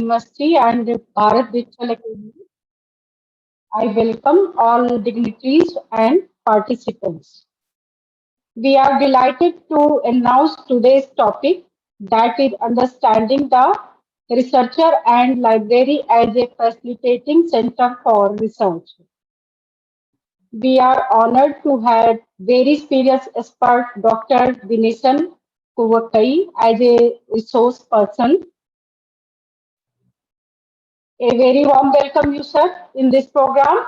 University and Bharat Digital Academy. I welcome all dignitaries and participants. We are delighted to announce today's topic, that is understanding the researcher and library as a facilitating center for research. We are honored to have very serious expert Dr. Dineshan Koovakkai as a resource person. A very warm welcome you, sir, in this program.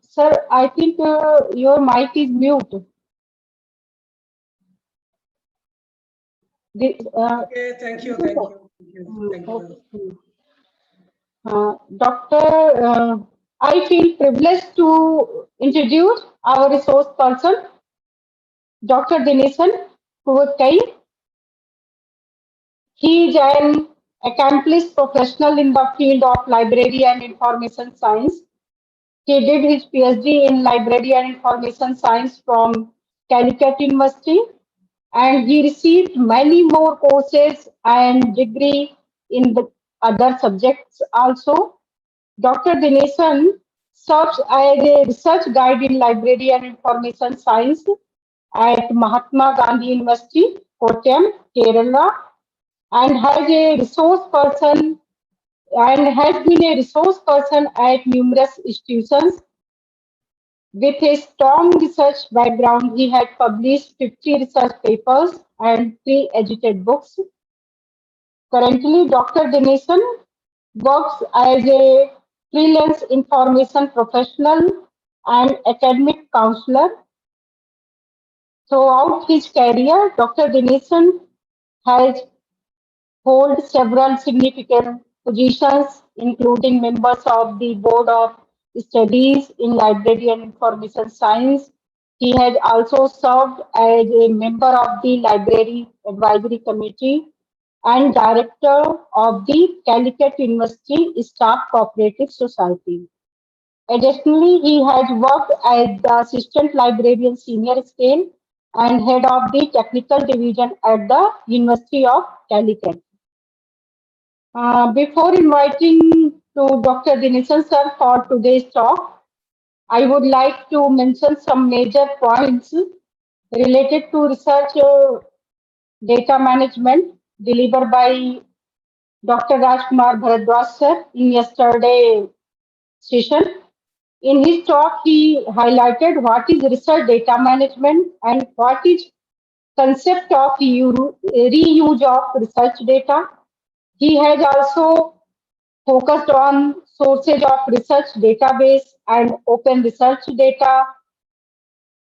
Sir, I think your mic is mute. Okay, thank you, thank you, thank you, thank you, ma'am. Okay. Doctor, I feel privileged to introduce our resource person, Dr. Dineshan Koovakkai. He is an accomplished professional in the field of library and information science. He did his PhD in library and information science from Calicut University, and he received many more courses and degree in the other subjects also. Dr. Dineshan serves as a research guide in library and information science at Mahatma Gandhi University, Kottayam, Kerala, and has been a resource person at numerous institutions. With a strong research background, he had published 50 research papers and 3 edited books. Currently, Dr. Dineshan works as a freelance information professional and academic counselor. Throughout his career, Dr. Dineshan has hold several significant positions, including members of the Board of Studies in Library and Information Science. He has also served as a member of the Library Advisory Committee and director of the Calicut University Staff Cooperative Society. Additionally, he has worked as the Assistant Librarian Senior Scale and Head of the Technical Division at the University of Calicut. Before inviting to Dr. Dineshan sir for today's talk, I would like to mention some major points related to research data management delivered by Dr. Rajkumar Bharadwaj sir in yesterday session. In his talk, he highlighted what is research data management and what is concept of reuse of research data. He has also focused on sources of research database and open research data.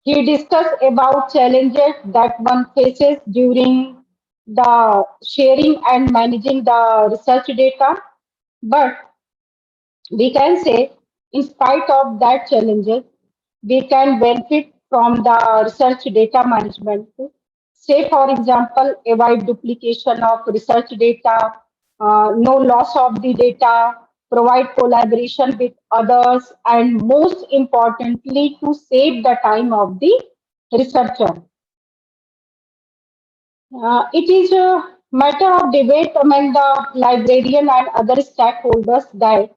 He discussed about challenges that one faces during the sharing and managing the research data. But we can say, in spite of that challenges, we can benefit from the research data management. Say, for example, avoid duplication of research data, no loss of the data, provide collaboration with others, and most importantly, to save the time of the researcher. It is a matter of debate among the librarian and other stakeholders that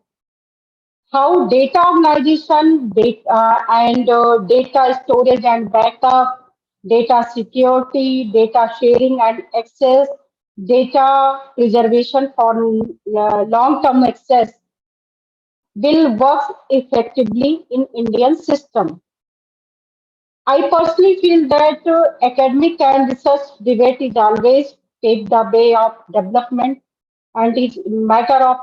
how data organization, data storage and backup, data security, data sharing and access, data preservation for long-term access will work effectively in Indian system. I personally feel that academic and research debate is always paved the way of development, and it's matter of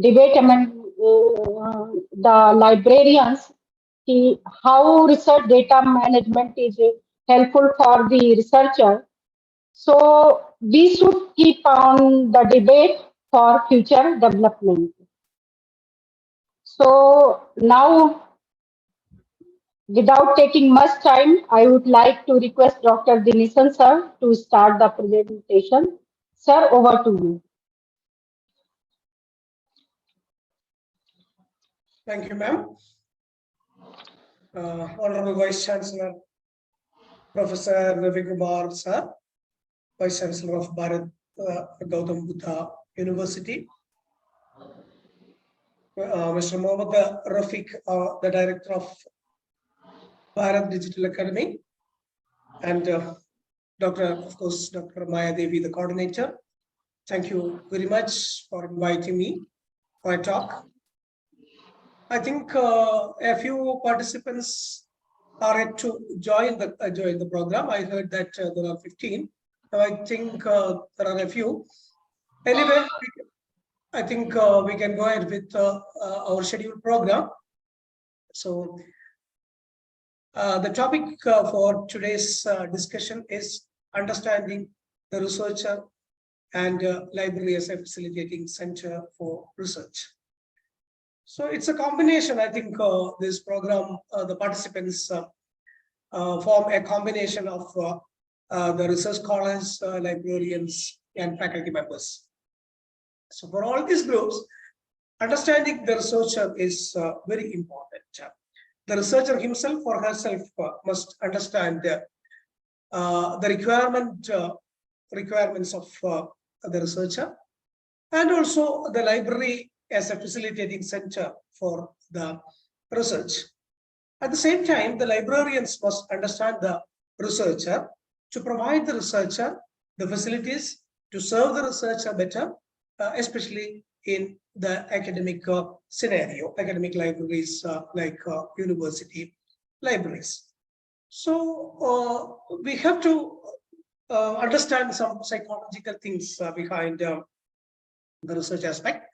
debate among the librarians how research data management is helpful for the researcher. So we should keep on the debate for future development. So now, without taking much time, I would like to request Dr. Dineshan sir to start the presentation. Sir, over to you. Thank you, ma'am. Honorable Vice Chancellor, Professor Ravi Kumar Sir, Vice Chancellor of Bharat Gautam Buddha University, Mr. Mohammad Rafiq, the Director of Bharat Digital Academy, and of course, Dr. Maya Devi, the coordinator. Thank you very much for inviting me for a talk. I think a few participants are yet to join the program. I heard that there are 15. I think there are a few. Anyway, I think we can go ahead with our scheduled program. So the topic for today's discussion is understanding the researcher and library as a facilitating center for research. So it's a combination. I think this program, the participants form a combination of the research scholars, librarians, and faculty members. So for all these groups, understanding the researcher is very important. The researcher himself or herself must understand the requirements of the researcher, and also the library as a facilitating center for the research. At the same time, the librarians must understand the researcher to provide the researcher the facilities to serve the researcher better, especially in the academic scenario, academic libraries like university libraries. So we have to understand some psychological things behind the research aspect,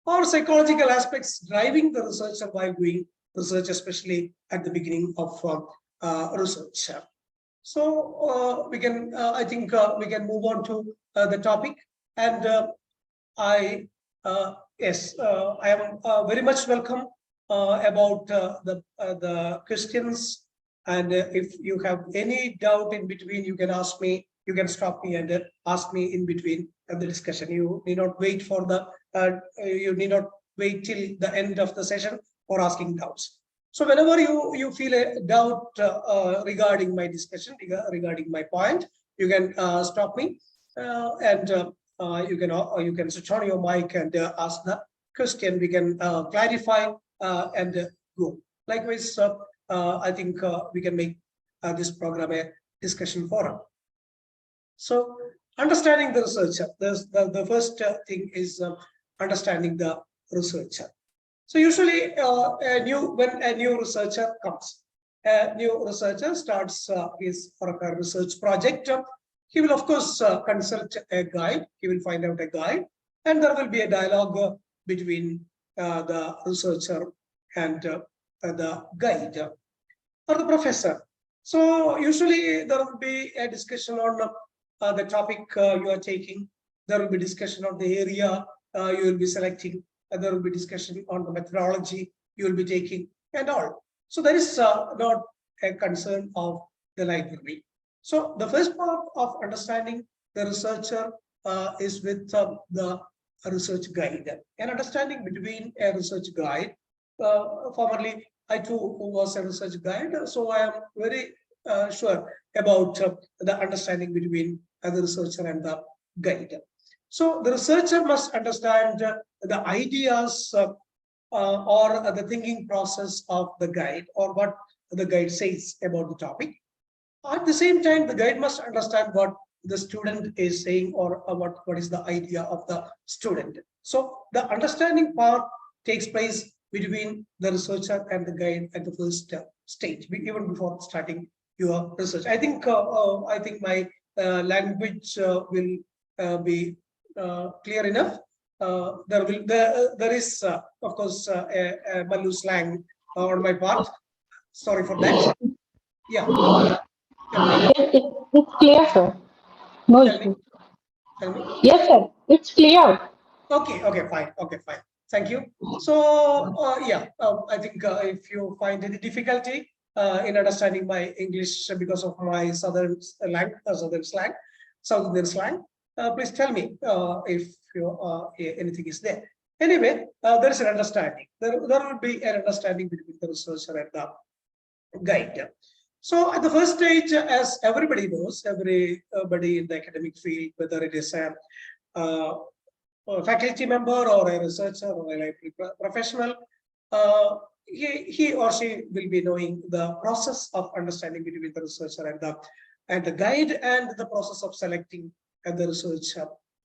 or psychological aspects driving the researcher while doing research, especially at the beginning of research. So we can, I think we can move on to the topic. And I am very much welcome about the questions. And if you have any doubt in between, you can ask me. You can stop me and ask me in between the discussion. You need not wait for the. You need not wait till the end of the session for asking doubts. So whenever you feel a doubt regarding my discussion, regarding my point, you can stop me and you can switch on your mic and ask the question. We can clarify and go. Likewise, I think we can make this program a discussion forum. So understanding the researcher, the first thing is understanding the researcher. So usually when a new researcher comes, a new researcher starts his or her research project, he will of course consult a guide, he will find out a guide, and there will be a dialogue between the researcher and the guide or the professor. So usually there will be a discussion on the topic you are taking. There will be discussion on the area you will be selecting. There will be discussion on the methodology you will be taking and all. So there is not a concern of the library. So the first part of understanding the researcher is with the research guide. An understanding between a research guide. Formerly, I too was a research guide, so I am very sure about the understanding between the researcher and the guide. So the researcher must understand the ideas or the thinking process of the guide, or what the guide says about the topic. At the same time, the guide must understand what the student is saying, or what is the idea of the student. So the understanding part takes place between the researcher and the guide at the first stage, even before starting your research. I think my language will be clear enough. There is of course a Malu slang on my part. Sorry for that. Yeah. It's clear, sir. No issue. Tell me. Yes, sir. It's clear. Okay, fine. Thank you. So I think if you find any difficulty in understanding my English because of my southern slang, please tell me if anything is there. Anyway, there is an understanding. There will be an understanding between the researcher and the guide. So at the first stage, as everybody knows, everybody in the academic field, whether it is uh, a faculty member or a researcher or a library professional, he or she will be knowing the process of understanding between the researcher and the guide, and the process of selecting the research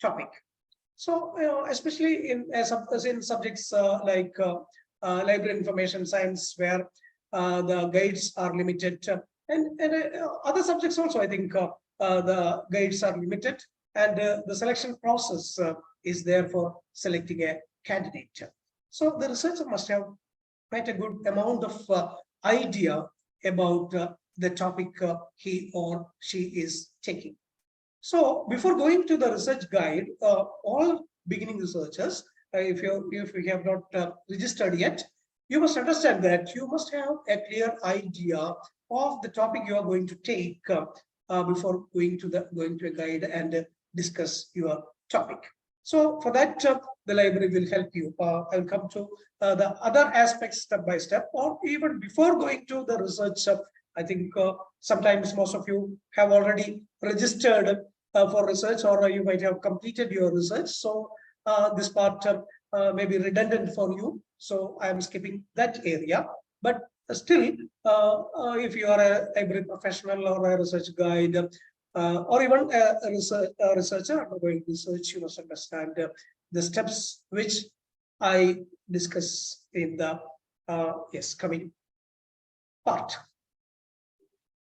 topic. So, especially in subjects like library information science, where the guides are limited, and other subjects also, I think the guides are limited, and the selection process is there for selecting a candidate. So the researcher must have quite a good amount of idea about the topic he or she is taking. So before going to the research guide, all beginning researchers, if you have not registered yet, you must understand that you must have a clear idea of the topic you are going to take before going to a guide and discuss your topic. So for that, the library will help you. I'll come to the other aspects step by step, or even before going to the research. I think sometimes most of you have already registered for research, or you might have completed your research. So this part may be redundant for you. So I'm skipping that area. But still, if you are a library professional or a research guide, or even a researcher undergoing research, you must understand the steps which I discuss in the coming part.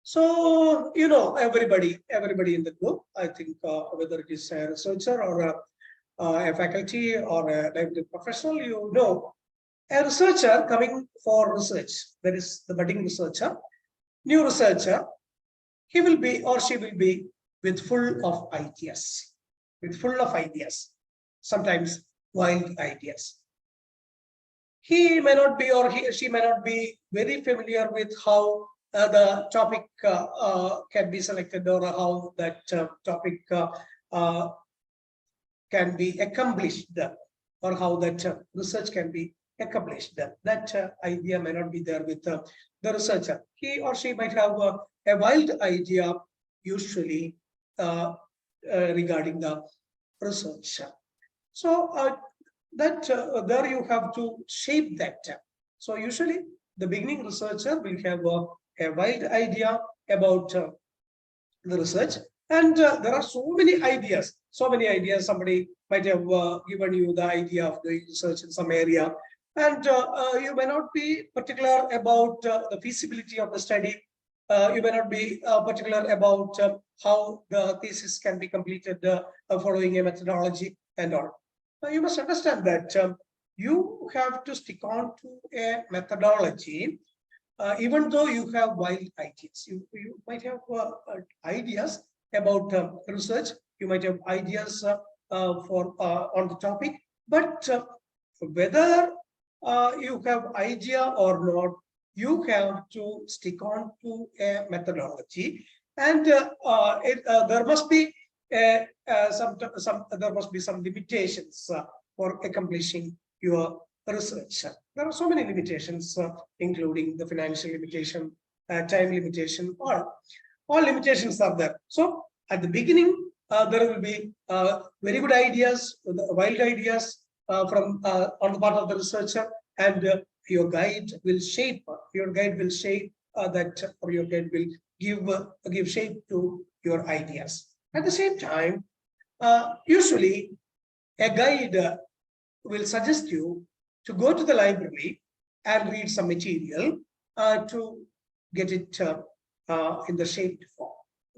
So, everybody in the group, I think whether it is a researcher or a faculty or a library professional, a researcher coming for research, that is the budding researcher, new researcher, he will be or she will be with full of ideas, sometimes wild ideas. He may not be, or she may not be very familiar with how the topic can be selected, or how that topic can be accomplished, or how that research can be accomplished. That idea may not be there with the researcher. He or she might have a wild idea, usually regarding the research. So there you have to shape that. So usually the beginning researcher will have a wild idea about the research, and there are so many ideas. Somebody might have given you the idea of doing research in some area, and you may not be particular about the feasibility of the study. You may not be particular about how the thesis can be completed following a methodology and all. Now you must understand that you have to stick on to a methodology, even though you have wild ideas. You might have ideas about research. You might have ideas on the topic, but whether you have idea or not, you have to stick on to a methodology, and there must be some limitations for accomplishing your research. There are so many limitations, including the financial limitation, time limitation, all limitations are there. So at the beginning, there will be very good ideas, wild ideas from on the part of the researcher, and your guide will shape that, or your guide will give shape to your ideas. At the same time, usually a guide will suggest you to go to the library and read some material to get it in the shaped form,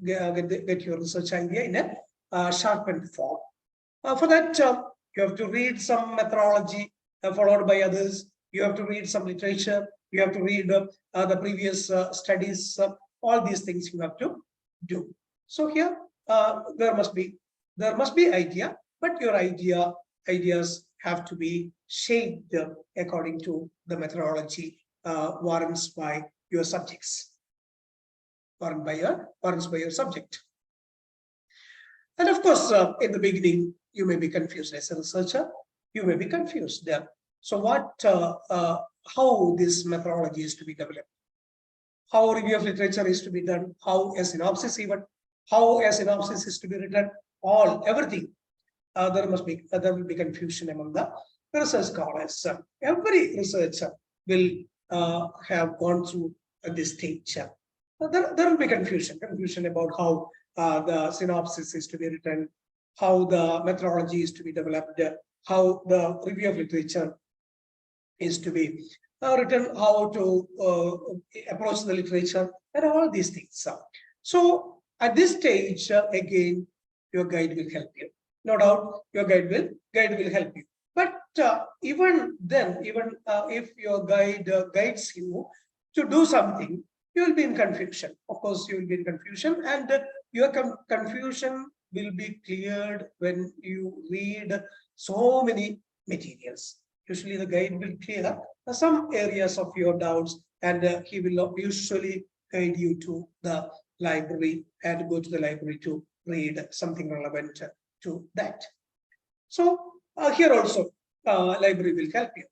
get your research idea in a sharpened form. For that, you have to read some methodology followed by others. You have to read some literature. You have to read the previous studies. All these things you have to do. So here there must be idea, but your ideas have to be shaped according to the methodology warrants by your subjects, warrants by your subject. And of course, in the beginning, you may be confused as a researcher. You may be confused. So how this methodology is to be developed? how review of literature is to be done, how a synopsis even, how a synopsis is to be written, everything. There will be confusion among the research scholars. Every researcher will have gone through this stage. There will be confusion about how the synopsis is to be written, how the methodology is to be developed, how the review of literature is to be written, how to approach the literature, and all these things. So at this stage, again, your guide will help you. No doubt, your guide will help you. But even then, if your guide guides you to do something, you will be in confusion. Of course, you will be in confusion, and your confusion will be cleared when you read so many materials. Usually, the guide will clear some areas of your doubts, and he will usually guide you to the library and go to the library to read something relevant to that. So here also, library will help you.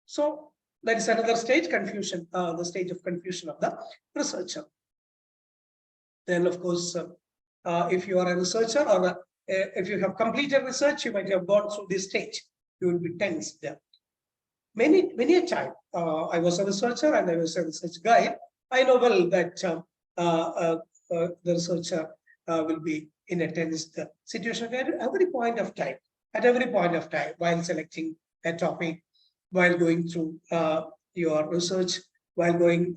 So that is another stage, confusion, the stage of confusion of the researcher. Then, of course, if you are a researcher or if you have completed research, you might have gone through this stage. You will be tensed there. Many a time, I was a researcher and I was a research guide. I know well that the researcher will be in a tensed situation at every point of time. While selecting a topic, while going through your research, while going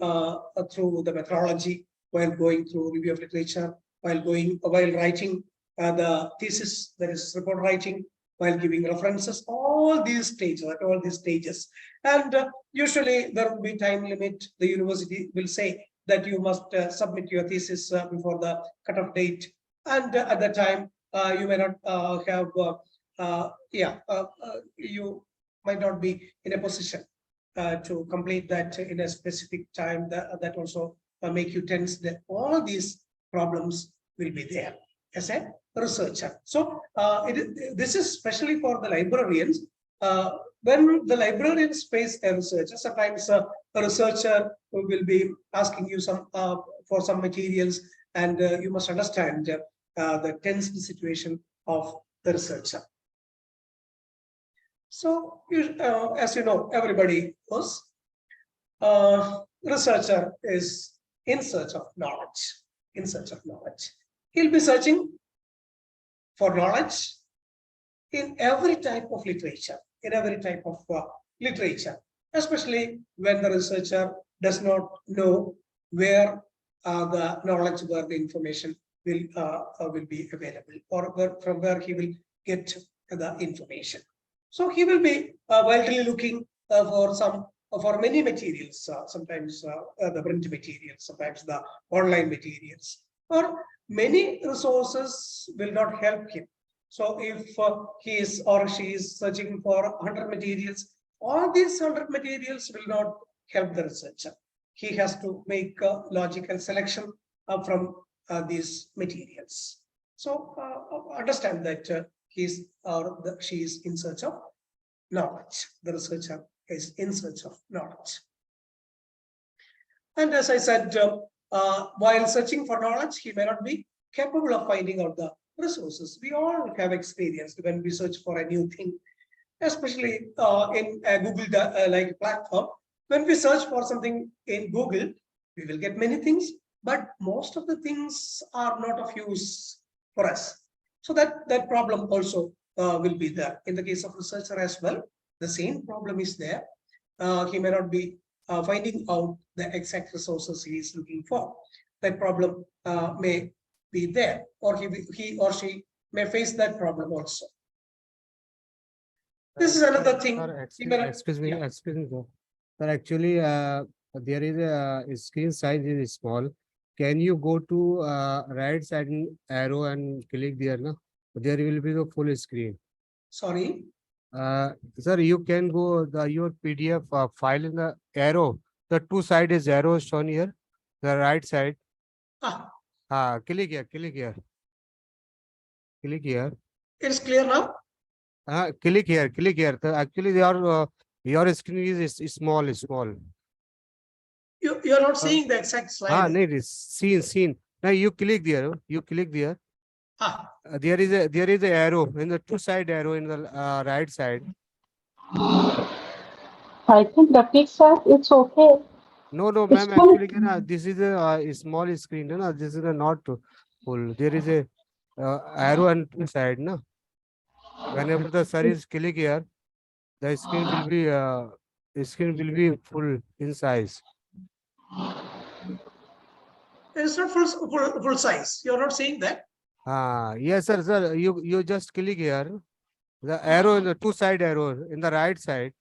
through the methodology, while going through review of literature, while writing the thesis, that is report writing, while giving references, all these stages. And usually there will be time limit. The university will say that you must submit your thesis before the cutoff date. And at that time, you may not have, you might not be in a position to complete that in a specific time. That also make you tense. That all these problems will be there as a researcher. So this is especially for the librarians. When the librarians face a researcher, sometimes a researcher will be asking you for some materials, and you must understand the tense situation of the researcher. So, as you know, everybody knows, researcher is in search of knowledge. He'll be searching for knowledge in every type of literature, especially when the researcher does not know where the knowledge, where the information will be available, or from where he will get the information. So he will be wildly looking for many materials, sometimes the print materials, sometimes the online materials, or many resources will not help him. So if he is or she is searching for 100 materials, all these 100 materials will not help the researcher. He has to make a logical selection from these materials. So understand that he is or she is in search of knowledge. The researcher is in search of knowledge. And as I said, while searching for knowledge, he may not be capable of finding out the resources. We all have experienced when we search for a new thing, especially in a Google like platform. When we search for something in Google, we will get many things, but most of the things are not of use for us. So that problem also will be there. In the case of researcher as well, the same problem is there. He may not be finding out the exact resources he is looking for. That problem may be there, or he or she may face that problem also. This is another thing. Excuse me, sir. Sir, actually, there is a screen size is small. Can you go to right side arrow and click there? No? There will be the full screen. Sorry. Sir, you can go your PDF file in the arrow. The two side is arrow shown here. The right side. Click here. Click here. It's clear now. Click here. Actually, your screen is small. You are not seeing the exact slide. no, it is seen. Now you click there. You click there. Ah, There is a arrow in the two-side arrow in the right side. I think the picture, it's okay. No, It's ma'am. full. Actually, this is a small screen. No, this is a not full. There is a arrow on two side. No, whenever the sir is click here, the screen will be full in size. it's not full size. You are not seeing that. Yes, sir. You just click here. The arrow in the two-side arrow in the right side.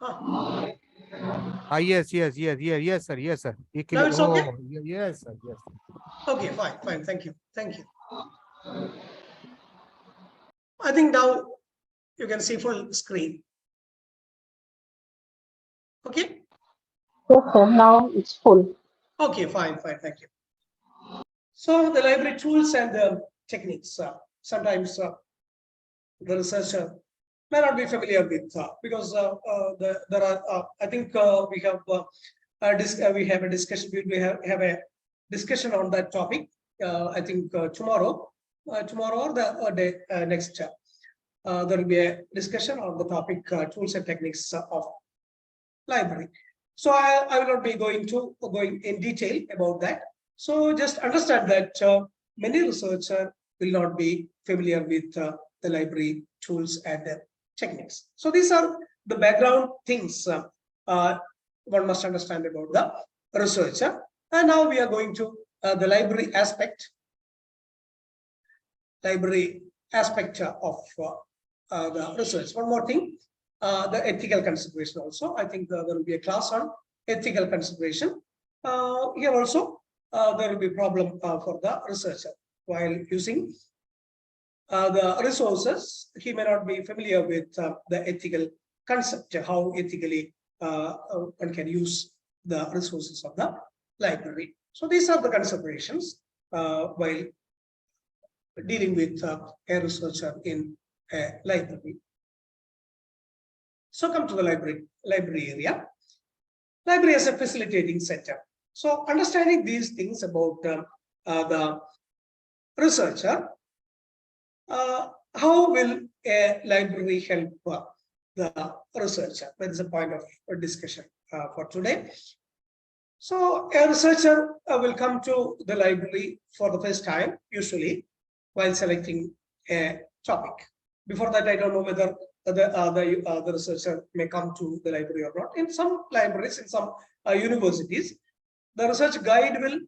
Ah, Yes, sir. Yes, sir. You now click. it's okay. Yes, sir. Yes. Okay, fine. Thank you. I think now you can see full screen. Okay. Okay, now it's full. Okay, fine. Thank you. So the library tools and the techniques. Sometimes the researcher may not be familiar with because there are. I think we have a discussion. We have a discussion on that topic. I think tomorrow or the day next. There will be a discussion on the topic tools and techniques of library. So I will not be going in detail about that. So just understand that many researchers will not be familiar with the library tools and techniques. So these are the background things one must understand about the researcher. And now we are going to the library aspect of the research. One more thing, the ethical consideration also. I think there will be a class on ethical consideration. Here also, there will be a problem for the researcher while using the resources. He may not be familiar with the ethical concept, how ethically one can use the resources of the library. So these are the considerations while dealing with a researcher in a library. So come to the library area. Library as a facilitating center. So understanding these things about the researcher, how will a library help the researcher? That is a point of discussion for today. So a researcher will come to the library for the first time, usually, while selecting a topic. Before that, I don't know whether the researcher may come to the library or not. In some libraries, in some universities, the research guide will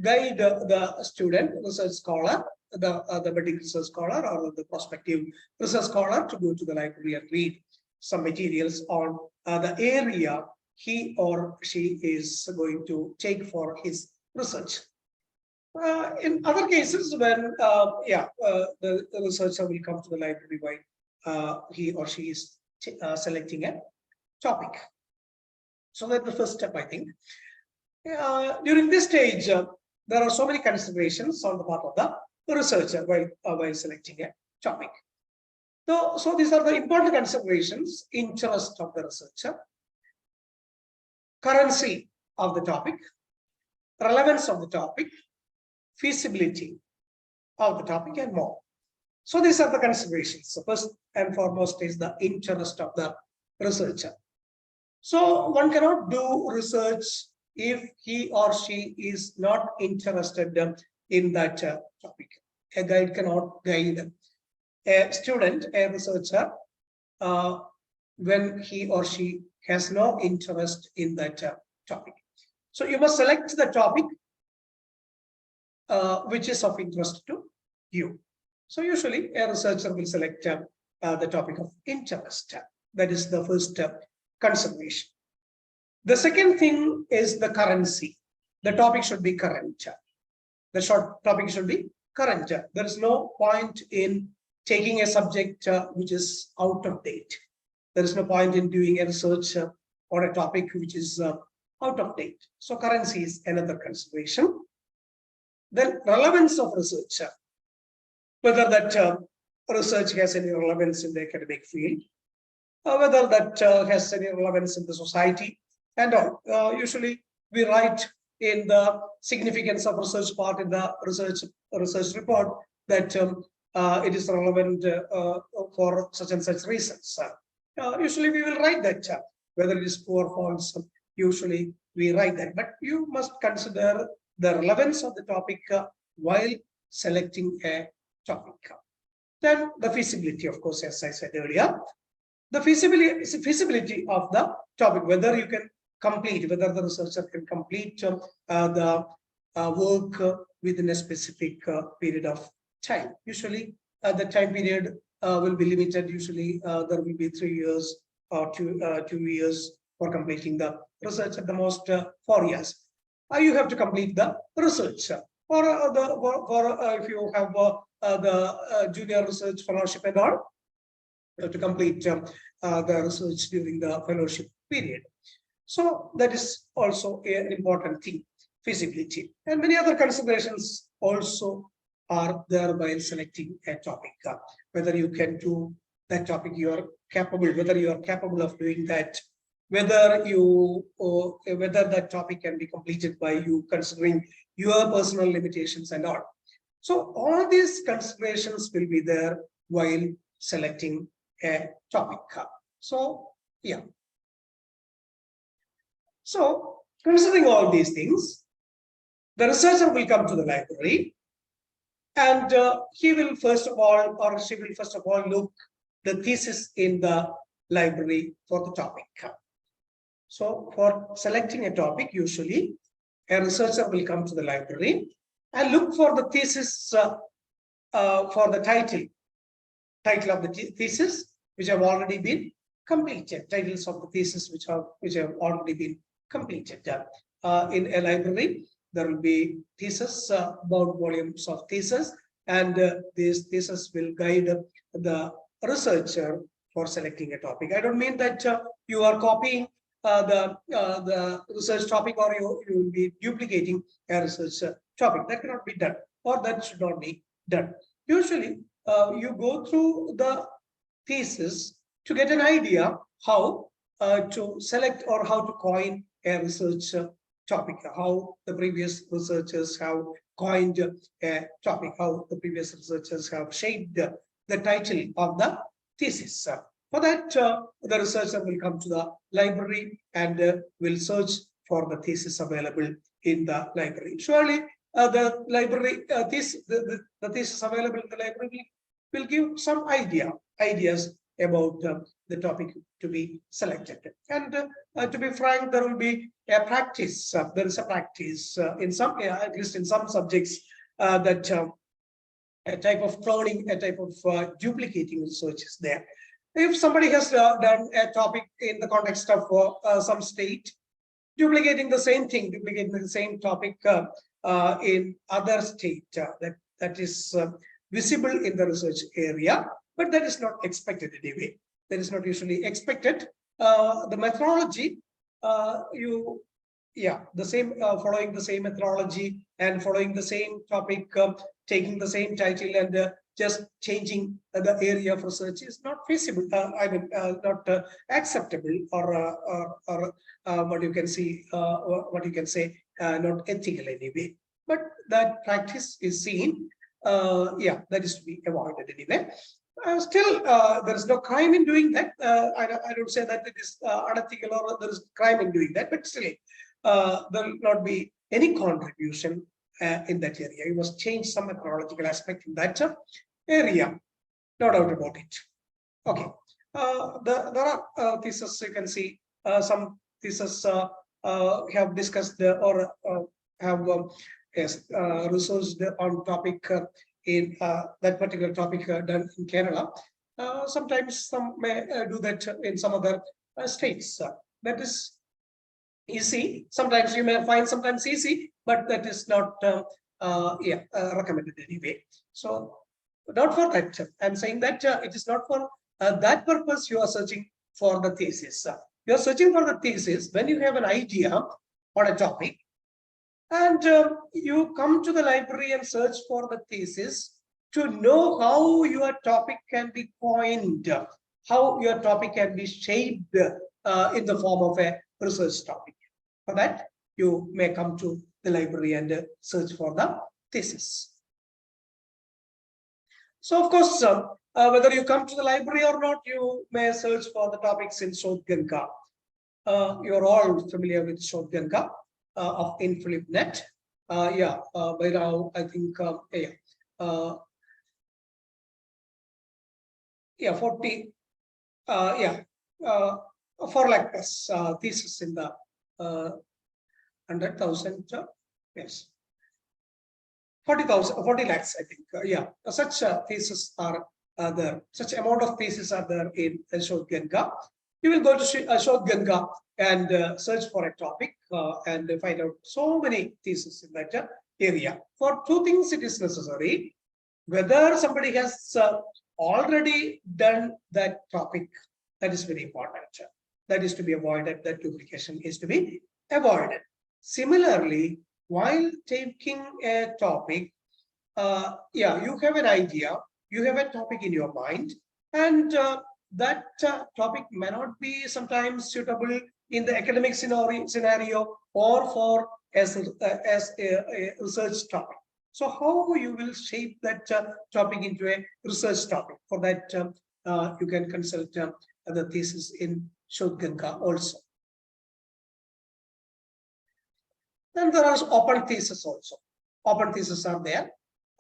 guide the student, research scholar, the budding research scholar or the prospective research scholar to go to the library and read some materials on the area he or she is going to take for his research. In other cases, when the researcher will come to the library while he or she is selecting a topic. So that's the first step, I think. During this stage, there are so many considerations on the part of the researcher while selecting a topic. So these are the important considerations: interest of the researcher, currency of the topic, relevance of the topic, feasibility of the topic, and more. So these are the considerations. So first and foremost is the interest of the researcher. So one cannot do research if he or she is not interested in that topic. A guide cannot guide a student, a researcher, when he or she has no interest in that topic. So you must select the topic which is of interest to you. So usually a researcher will select the topic of interest. That is the first consideration. The second thing is the currency. The topic should be current. The short topic should be current. There is no point in taking a subject which is out of date. There is no point in doing a research on a topic which is out of date. So currency is another consideration. Then relevance of research, whether that research has any relevance in the academic field, whether that has any relevance in the society, and all. Usually we write in the significance of research part in the research report that it is relevant for such and such reasons. Usually we will write that, whether it is true or false. Usually we write that, but you must consider the relevance of the topic while selecting a topic. Then the feasibility, of course, as I said earlier, the feasibility of the topic, whether you can complete, whether the researcher can complete the work within a specific period of time. Usually the time period will be limited. Usually there will be 3 years or 2 years for completing the research, at the most 4 years. You have to complete the research. Or if you have the junior research fellowship and all, you have to complete the research during the fellowship period. So that is also an important thing, feasibility. And many other considerations also are there while selecting a topic. Whether you can do that topic, you are capable, whether you are capable of doing that, whether that topic can be completed by you considering your personal limitations and all. So all these considerations will be there while selecting a topic. So yeah. So considering all these things, the researcher will come to the library, and he will first of all, or she will first of all look the thesis in the library for the topic. So for selecting a topic, usually a researcher will come to the library and look for the thesis, for the title of the thesis, which have already been completed, titles of the thesis which have already been completed. In a library, there will be thesis, about volumes of thesis, and this thesis will guide the researcher for selecting a topic. I don't mean that you are copying the research topic, or you will be duplicating a research topic. That cannot be done, or that should not be done. Usually, you go through the thesis to get an idea how to select or how to coin a research topic, how the previous researchers have coined a topic, how the previous researchers have shaped the title of the thesis. For that, the researcher will come to the library and will search for the thesis available in the library. Surely, the library the thesis available in the library will give some ideas about the topic to be selected. And to be frank, there will be a practice. There is a practice in some, at least in some subjects, that a type of cloning, a type of duplicating research is there. If somebody has done a topic in the context of some state, duplicating the same thing, duplicating the same topic in other state, that is visible in the research area, but that is not expected anyway. That is not usually expected. The methodology, the same, following the same methodology and following the same topic, taking the same title and just changing the area of research is not feasible. Not acceptable, or what you can see, what you can say, not ethical anyway. But that practice is seen. That is to be avoided anyway. Still, there is no crime in doing that. I don't say that it is unethical or there is crime in doing that, but still, there will not be any contribution in that area. You must change some methodological aspect in that area, no doubt about it. Okay, there are theses. You can see some theses have discussed or have researched on topic in that particular topic done in Kerala. Sometimes some may do that in some other states. That is easy. Sometimes you may find sometimes easy, but that is not recommended anyway. So not for that. I'm saying that it is not for that purpose you are searching for the thesis. You are searching for the thesis when you have an idea on a topic, and you come to the library and search for the thesis to know how your topic can be coined, how your topic can be shaped in the form of a research topic. For that, you may come to the library and search for the thesis. So of course, whether you come to the library or not, you may search for the topics in Shodhganga. You're all familiar with Shodhganga of InflipNet. By now I think 40 4 lakh plus thesis in the 100,000 yes 40 lakhs I think such theses are there, such amount of theses are there in Shodhganga. You will go to Shodhganga and search for a topic and find out so many theses in that area. For two things it is necessary: whether somebody has already done that topic, that is very important. That is to be avoided. That duplication is to be avoided. Similarly, while taking a topic, you have an idea, you have a topic in your mind, and that topic may not be sometimes suitable in the academic scenario or for as a research topic. So how you will shape that topic into a research topic? For that, you can consult the thesis in Shodhganga also. Then there are open theses also. Open theses are there.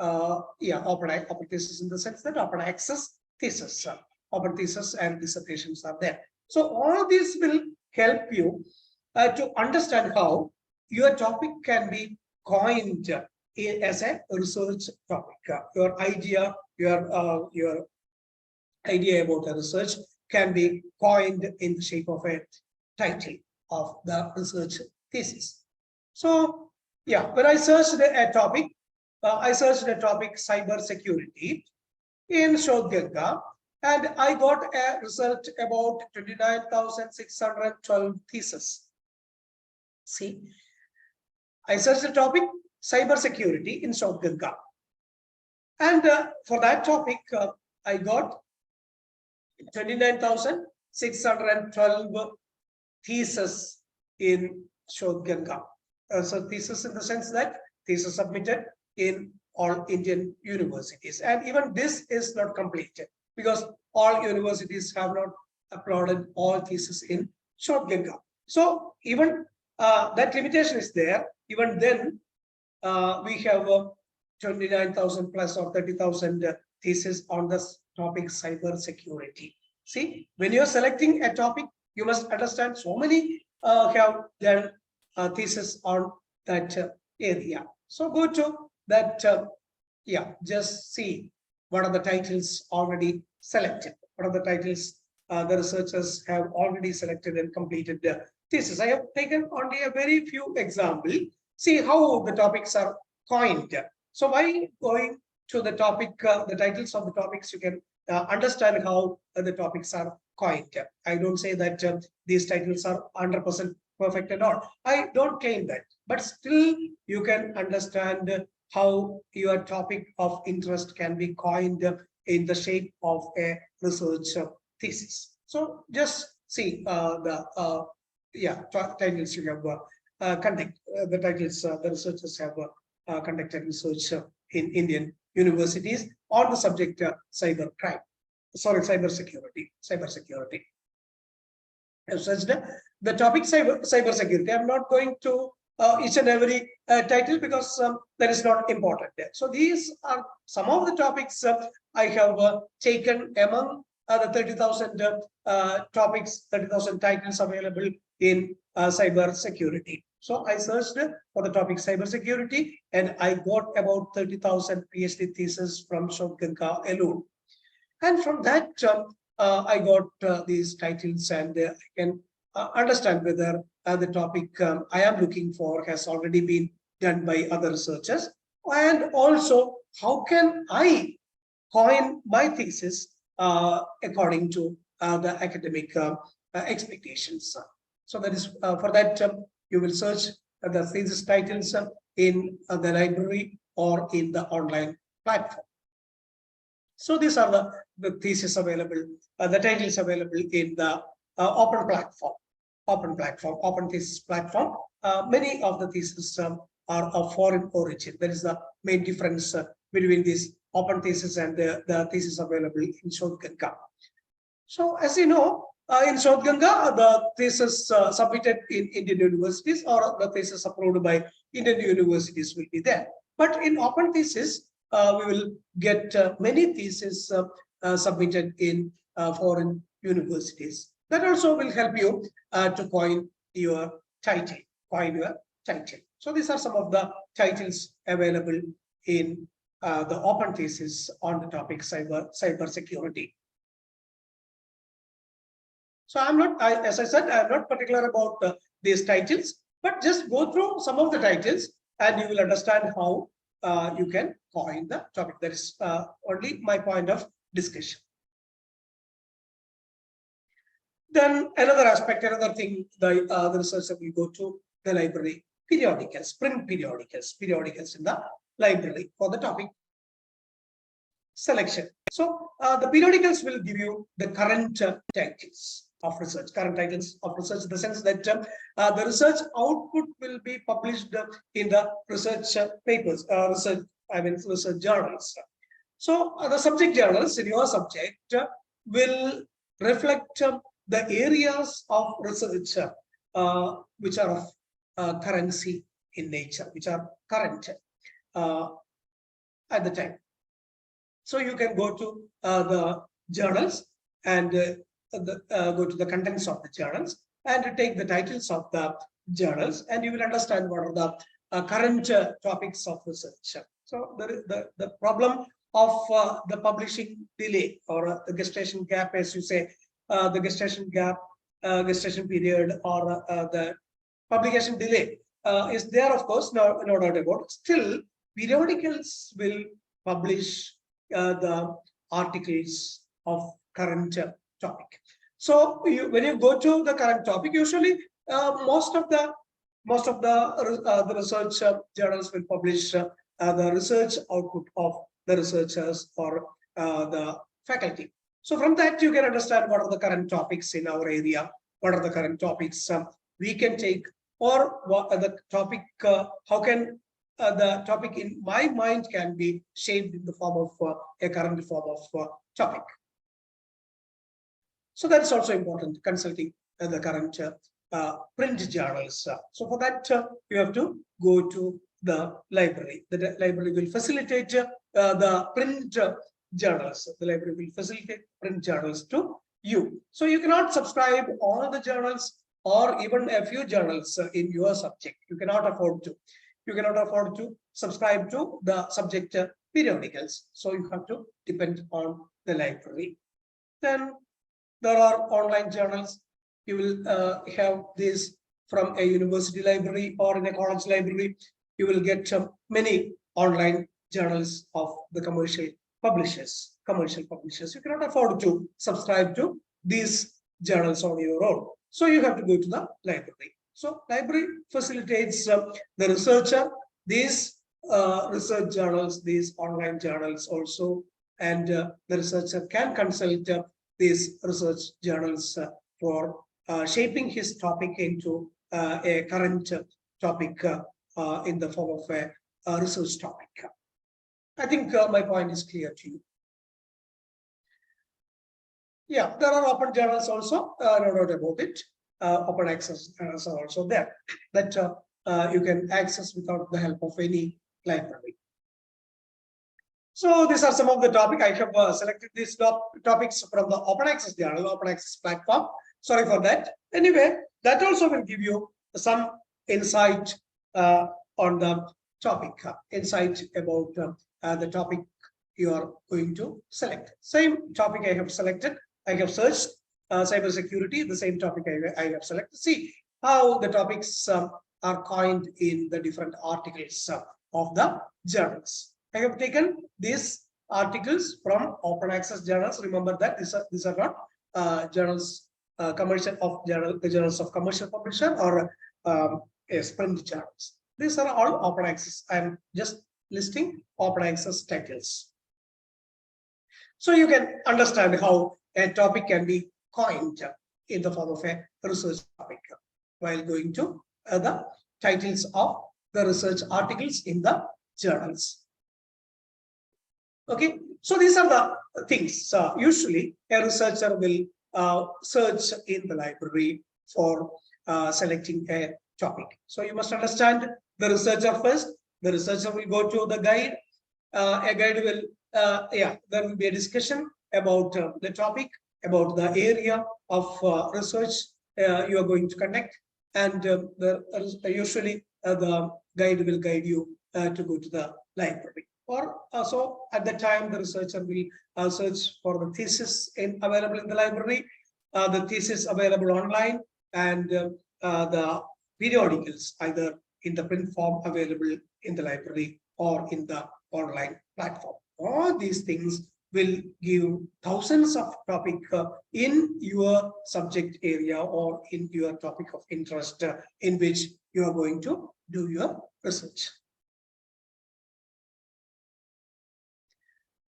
Open thesis in the sense that open access thesis. Open thesis and dissertations are there. So all these will help you to understand how your topic can be coined as a research topic. Your idea about a research can be coined in the shape of a title of the research thesis. So when I searched a topic, cyber security in Shodhganga, and I got a result about 29,612 theses. See, I searched the topic cyber security in Shodhganga, and for that topic I got 29,612 theses in Shodhganga. So thesis in the sense that thesis submitted in all Indian universities, and even this is not completed because all universities have not uploaded all theses in Shodhganga. So even that limitation is there. Even then, we have 29,000 plus or 30,000 theses on this topic cyber security. See, when you're selecting a topic, you must understand so many have done thesis on that area. So go to that, just see what are the titles already selected. What are the titles the researchers have already selected and completed the thesis. I have taken only a very few examples. See how the topics are coined. So by going to the topic, the titles of the topics, you can understand how the topics are coined. I don't say that these titles are 100% perfect at all. I don't claim that, but still you can understand how your topic of interest can be coined in the shape of a research thesis. So just see the titles you have the titles the researchers have conducted research in Indian universities on the subject cyber security. I've searched the topic cyber security. I'm not going to each and every title because that is not important there. So these are some of the topics I have taken among the 30,000 topics, 30,000 titles available in cyber security. So I searched for the topic cyber security, and I got about 30,000 PhD theses from Shodhganga alone. And from that, I got these titles, and I can understand whether the topic I am looking for has already been done by other researchers, and also how can I coin my thesis according to the academic expectations. So that is for that you will search the thesis titles in the library or in the online platform. So these are the thesis available, the titles available in the open platform. open platform, open thesis platform. Many of the theses are of foreign origin. That is the main difference between this open thesis and the thesis available in South Ganga. So as you know, in South Ganga, the thesis submitted in Indian universities or the thesis approved by Indian universities will be there. But in open thesis, we will get many theses submitted in foreign universities. That also will help you to coin your title. So these are some of the titles available in the open thesis on the topic cyber security. So as I said, I'm not particular about these titles, but just go through some of the titles and you will understand how you can coin the topic. That is only my point of discussion. Then another aspect, another thing, the researcher will go to the library periodicals, print periodicals in the library for the topic selection. So the periodicals will give you the current titles of research, in the sense that the research output will be published in the research papers, research journals. So the subject journals in your subject will reflect the areas of research which are of currency in nature, which are current at the time. So you can go to the journals and go to the contents of the journals and take the titles of the journals, and you will understand what are the current topics of research. So the problem of the publishing delay or the gestation gap, as you say, the gestation gap, gestation period, or the publication delay is there, of course, no doubt about it. Still, periodicals will publish the articles of current topic. So when you go to the current topic, usually most of the research journals will publish the research output of the researchers or the faculty. So from that you can understand what are the current topics in our area, what are the current topics we can take, or what are the topic, how can the topic in my mind can be shaped in the form of a current form of topic. So that's also important, consulting the current print journals. So for that, you have to go to the library. The library will facilitate the print journals. The library will facilitate print journals to you. So you cannot subscribe all the journals or even a few journals in your subject. You cannot afford to. You cannot afford to subscribe to the subject periodicals. So you have to depend on the library. Then there are online journals. You will have this from a university library or in a college library. You will get many online journals of the commercial publishers. You cannot afford to subscribe to these journals on your own. So you have to go to the library. So library facilitates the researcher, these research journals, these online journals also, and the researcher can consult these research journals for shaping his topic into a current topic in the form of a research topic. I think my point is clear to you. Yeah, there are open journals also, no doubt about it. Open access journals are also there that you can access without the help of any library. So these are some of the topics. I have selected these topics from the open access journal, open access platform. Sorry for that. Anyway, that also will give you some insight on the topic, insight about the topic you are going to select. Same topic I have selected. I have searched cybersecurity, the same topic I have selected. See how the topics are coined in the different articles of the journals. I have taken these articles from open access journals. Remember that these are not journals, the journals of commercial publisher or print journals. These are all open access. I am just listing open access titles. So you can understand how a topic can be coined in the form of a research topic while going to the titles of the research articles in the journals. Okay, so these are the things. Usually, a researcher will search in the library for selecting a topic. So you must understand the researcher first. The researcher will go to the guide. A guide will, there will be a discussion about the topic, about the area of research you are going to conduct, and usually the guide will guide you to go to the library. Or so at the time the researcher will search for the thesis available in the library, the thesis available online, and the periodicals either in the print form available in the library or in the online platform. All these things will give thousands of topic in your subject area or in your topic of interest in which you are going to do your research.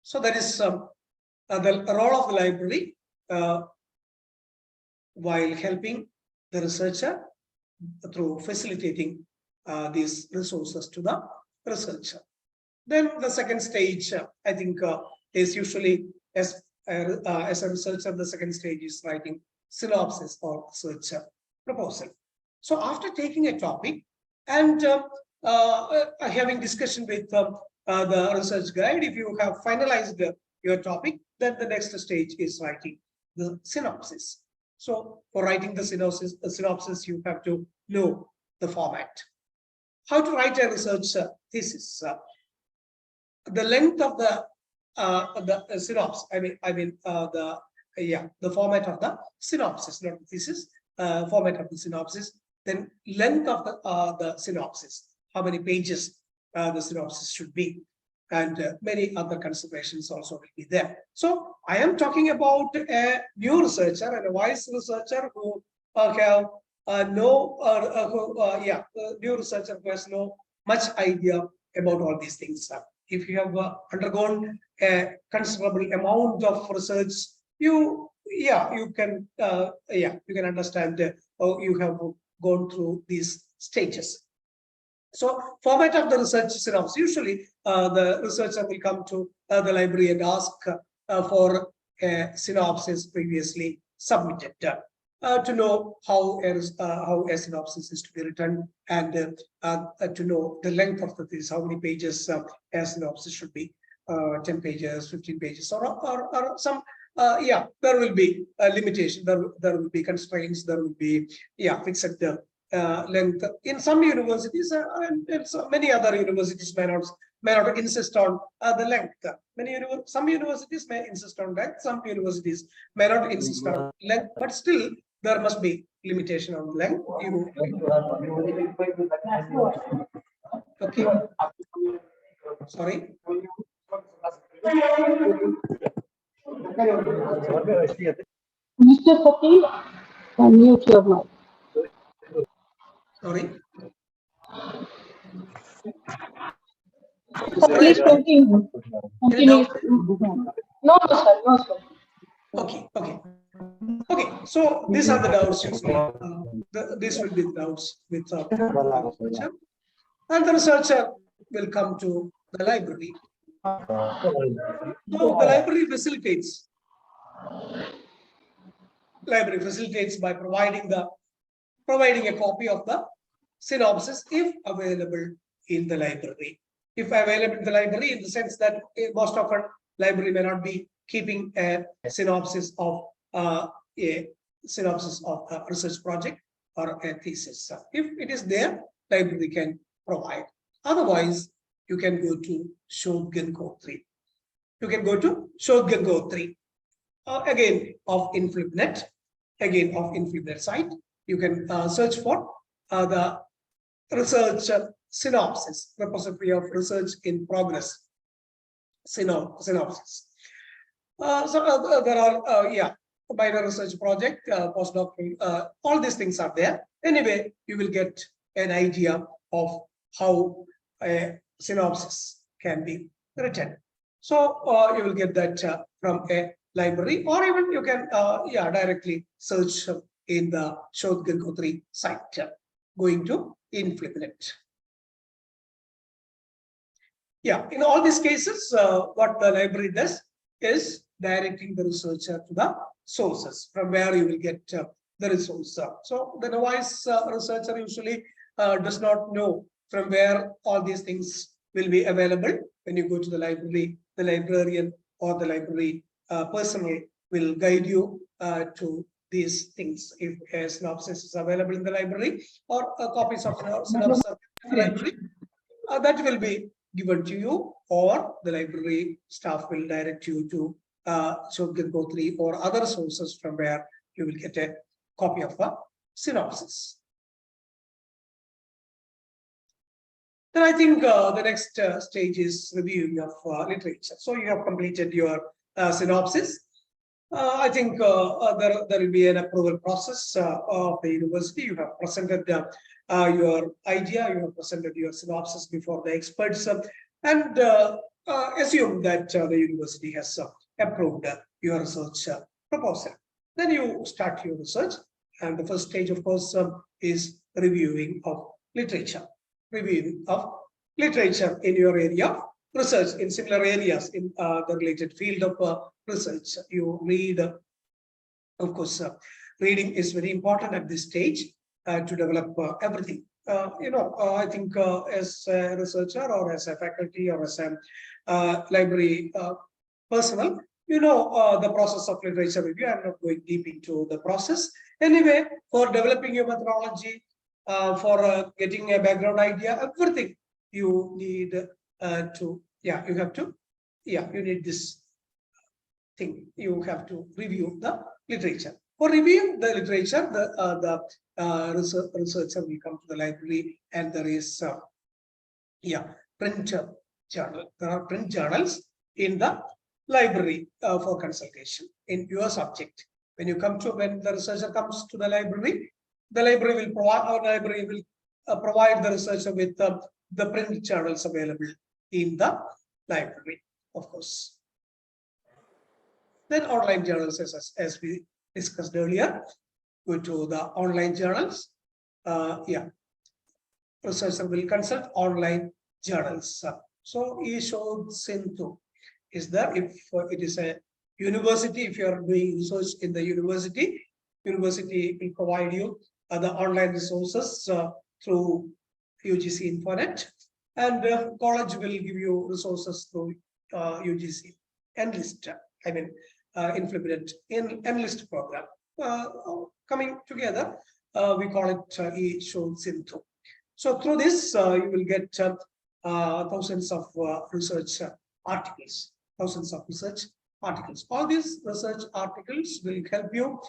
So that is the role of the library while helping the researcher through facilitating these resources to the researcher. Then the second stage, I think, is usually as a researcher, the second stage is writing synopsis or research proposal. So after taking a topic and having discussion with the research guide, if you have finalized your topic, then the next stage is writing the synopsis. So for writing the synopsis, you have to know the format. How to write a research thesis? The length of the synopsis. The format of the synopsis, not the thesis. Format of the synopsis. Then length of the synopsis. How many pages the synopsis should be, and many other considerations also will be there. So I am talking about a new researcher and a wise researcher who have new researcher who has no much idea about all these things. If you have undergone a considerable amount of research, you can understand how you have gone through these stages. So format of the research synopsis. Usually the researcher will come to the library and ask for a synopsis previously submitted to know how a synopsis is to be written, and to know the length of the thesis, how many pages a synopsis should be, 10 pages, 15 pages, or some, there will be a limitation, there will be constraints, there will be, fixed length. In some universities and many other universities may not insist on the length. Some universities may insist on length, some universities may not insist on length, but still there must be limitation on length. Okay. Sorry. Mr. Sati, unmute your mic. Sorry. Please continue. No, sir. No, sir. Okay. So these are the doubts usually. This will be the doubts with the researcher, and the researcher will come to the library. So the library facilitates by providing a copy of the synopsis if available in the library. If available in the library, in the sense that most often library may not be keeping a synopsis of a research project or a thesis. If it is there, library can provide. Otherwise, you can go to Shotgun 3. You can go to Shotgun 3. Again of InflipNet. Again of InflipNet site. You can search for the research synopsis, repository of research in progress synopsis. There are minor research project, postdoctoral, all these things are there. Anyway, you will get an idea of how a synopsis can be written. So you will get that from a library, or even you can directly search in the Shodh Gangotri site. Going to Infliminate. Yeah, in all these cases, what the library does is directing the researcher to the sources from where you will get the resource. So the novice researcher usually does not know from where all these things will be available. When you go to the library, the librarian or the library personnel will guide you to these things. If a synopsis is available in the library or copies of synopsis in the library, that will be given to you, or the library staff will direct you to Shodh Gangotri or other sources from where you will get a copy of a synopsis. Then I think the next stage is reviewing of literature. So you have completed your synopsis. I think there will be an approval process of the university. You have presented your idea, you have presented your synopsis before the experts, and assume that the university has approved your research proposal. Then you start your research, and the first stage, of course, is reviewing of literature. Reviewing of literature in your area of research, in similar areas in the related field of research. You read, of course, reading is very important at this stage to develop everything. I think as a researcher or as a faculty or as a library personnel, the process of literature review. I'm not going deep into the process. Anyway, for developing your methodology, for getting a background idea, everything you need you need this thing. You have to review the literature. For reviewing the literature, the researcher will come to the library, and there is print journal. There are print journals in the library for consultation in your subject. When the researcher comes to the library will provide the researcher with the print journals available in the library, of course. Then online journals, as we discussed earlier, go to the online journals. Researcher will consult online journals. So Shodh Sindhu is there. If it is a university, if you are doing research in the university will provide you the online resources through UGC Infonet, and college will give you resources through UGC Enlist. Infliminate in Enlist program. Coming together, we call it Shodh Sindhu. So through this, you will get thousands of research articles. All these research articles will help you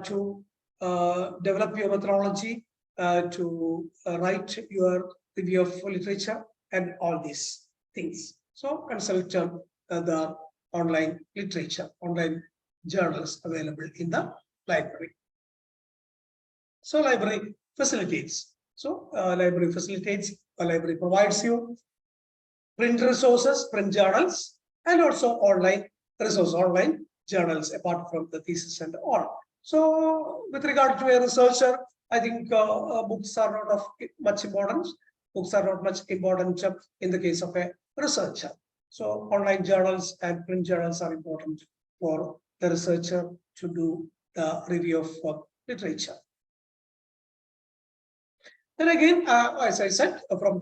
to develop your methodology, to write your review of literature, and all these things. So consult the online literature, online journals available in the library. So library facilitates. Library provides you print resources, print journals, and also online resources, online journals, apart from the thesis and all. So with regard to a researcher, I think books are not of much importance. Books are not much important in the case of a researcher. So online journals and print journals are important for the researcher to do the review of literature. Then again, as I said, from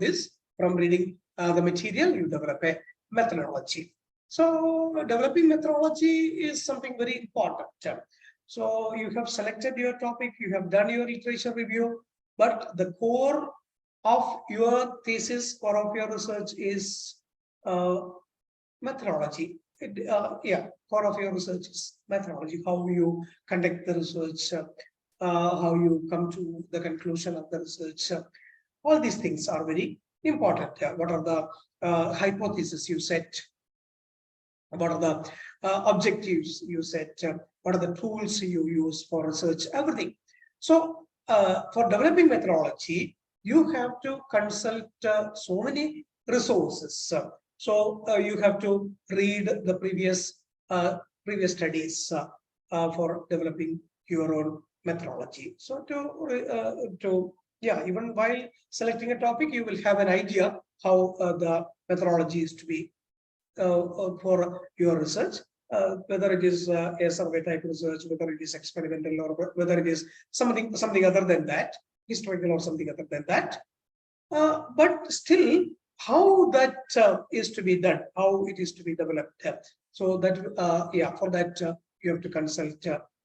reading the material, you develop a methodology. So developing methodology is something very important. So you have selected your topic, you have done your literature review, but the core of your thesis or of your research is methodology. Core of your research is methodology, how you conduct the research, how you come to the conclusion of the research. All these things are very important. What are the hypotheses you set? What are the objectives you set? What are the tools you use for research? Everything. So for developing methodology, you have to consult so many resources. So you have to read the previous previous studies for developing your own methodology. So even while selecting a topic, you will have an idea how the methodology is to be for your research, whether it is a survey type research, whether it is experimental, or whether it is something other than that, historical or something other than that. But still, how that is to be done, how it is to be developed. So that for that you have to consult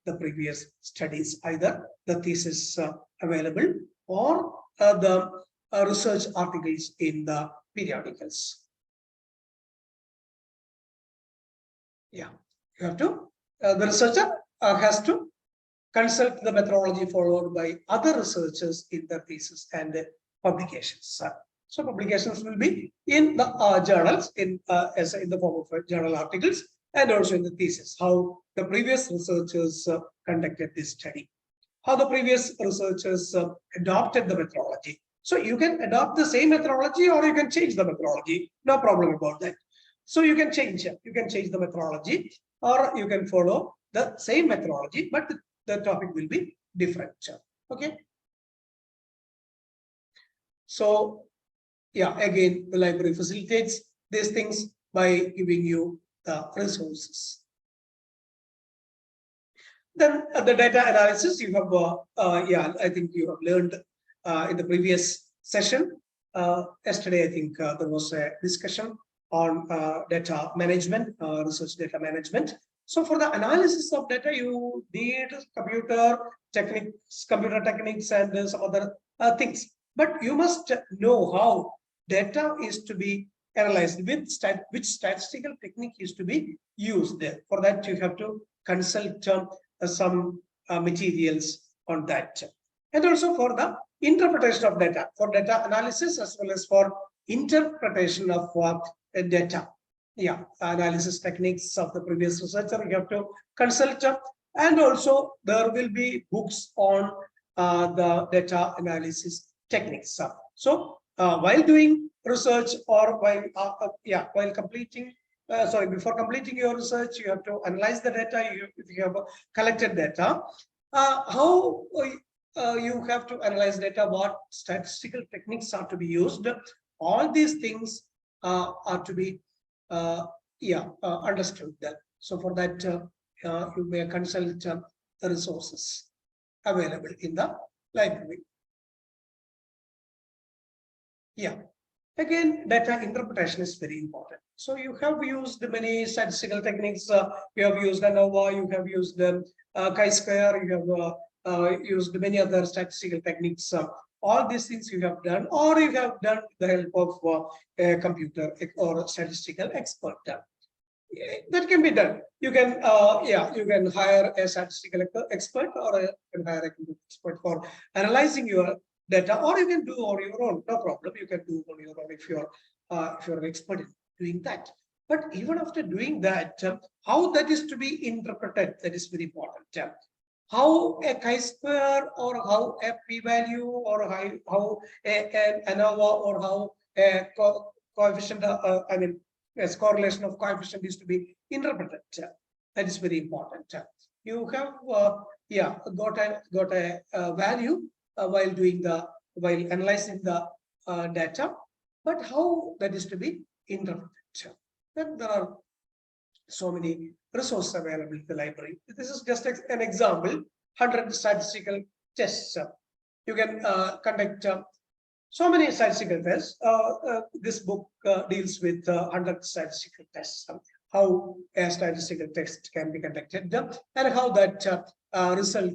the previous studies, either the thesis available or the research articles in the periodicals. Yeah, you have to, the researcher has to consult the methodology followed by other researchers in the thesis and publications. So publications will be in the journals in the form of journal articles, and also in the thesis, how the previous researchers conducted this study, how the previous researchers adopted the methodology. So you can adopt the same methodology or you can change the methodology, no problem about that. So you can change the methodology, or you can follow the same methodology, but the topic will be different. Okay. So yeah, again, the library facilitates these things by giving you the resources. Then the data analysis, you have, I think you have learned in the previous session. Yesterday, I think there was a discussion on data management, research data management. So for the analysis of data, you need computer techniques and some other things. But you must know how data is to be analyzed, which statistical technique is to be used there. For that, you have to consult some materials on that. And also for the interpretation of data, for data analysis as well as for interpretation of data. Yeah, analysis techniques of the previous researcher you have to consult. And also there will be books on the data analysis techniques. So while doing research or while completing, before completing your research, you have to analyze the data. If you have collected data, how you have to analyze data, what statistical techniques are to be used. All these things are to be understood. So for that, you may consult the resources available in the library. Yeah. Again, data interpretation is very important. So you have used many statistical techniques. You have used ANOVA, you have used chi-square, you have used many other statistical techniques. All these things you have done, or you have done with the help of a computer or statistical expert. That can be done. You can, you can hire a statistical expert, or you can hire a computer expert for analyzing your data, or you can do on your own. No problem. You can do on your own if you're an expert in doing that. But even after doing that, how that is to be interpreted, that is very important. How a chi-square, or how a p-value, or how an ANOVA, or how a coefficient, as correlation of coefficient is to be interpreted. That is very important. You have got a value while analyzing the data, but how that is to be interpreted. Then there are so many resources available in the library. This is just an example. 100 statistical tests. You can conduct so many statistical tests. This book deals with 100 statistical tests. How a statistical test can be conducted, and how that result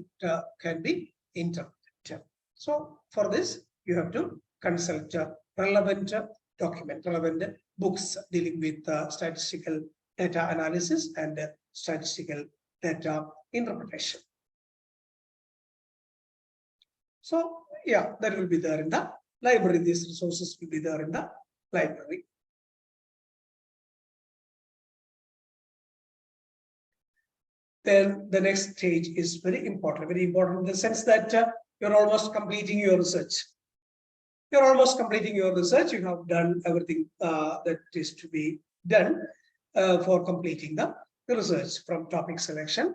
can be interpreted. So for this, you have to consult relevant books dealing with statistical data analysis and statistical data interpretation. So yeah, that will be there in the library. These resources will be there in the library. Then the next stage is very important in the sense that you're almost completing your research. You have done everything that is to be done for completing the research from topic selection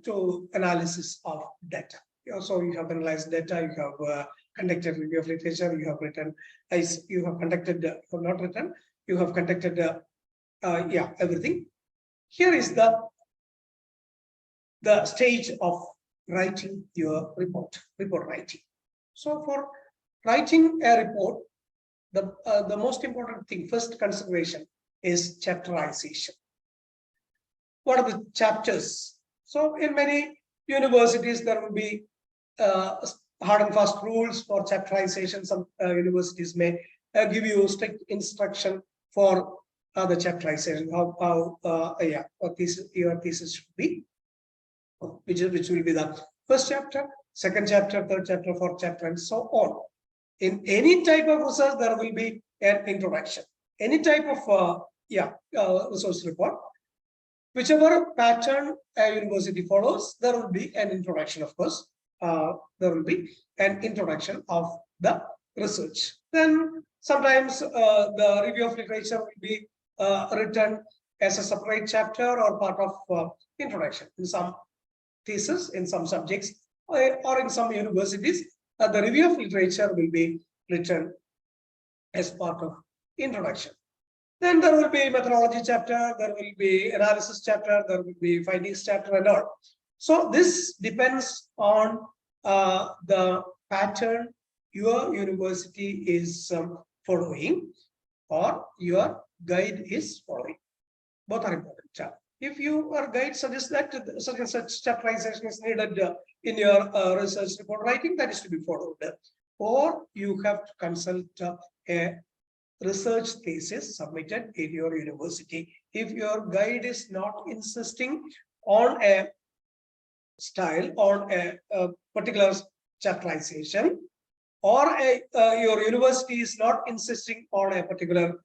to analysis of data. So you have analyzed data, you have conducted review of literature, you have written, you have conducted, not written, you have conducted, everything. Here is the stage of writing your report writing. So for writing a report, the most important thing, first consideration is chapterization. What are the chapters? So in many universities, there will be hard and fast rules for chapterization. Some universities may give you strict instruction for the chapterization, what your thesis should be, which will be the first chapter, second chapter, third chapter, fourth chapter, and so on. In any type of research, there will be an introduction. Any type of resource report, whichever pattern a university follows, there will be an introduction, of course. There will be an introduction of the research. Then sometimes the review of literature will be written as a separate chapter or part of introduction. In some thesis, in some subjects, or in some universities, the review of literature will be written as part of introduction. Then there will be methodology chapter, there will be analysis chapter, there will be findings chapter and all. So this depends on the pattern your university is following or your guide is following. Both are important. If your guide suggests that such and such chapterization is needed in your research report writing, that is to be followed. Or you have to consult a research thesis submitted in your university. If your guide is not insisting on a style, on a particular chapterization, or your university is not insisting on a particular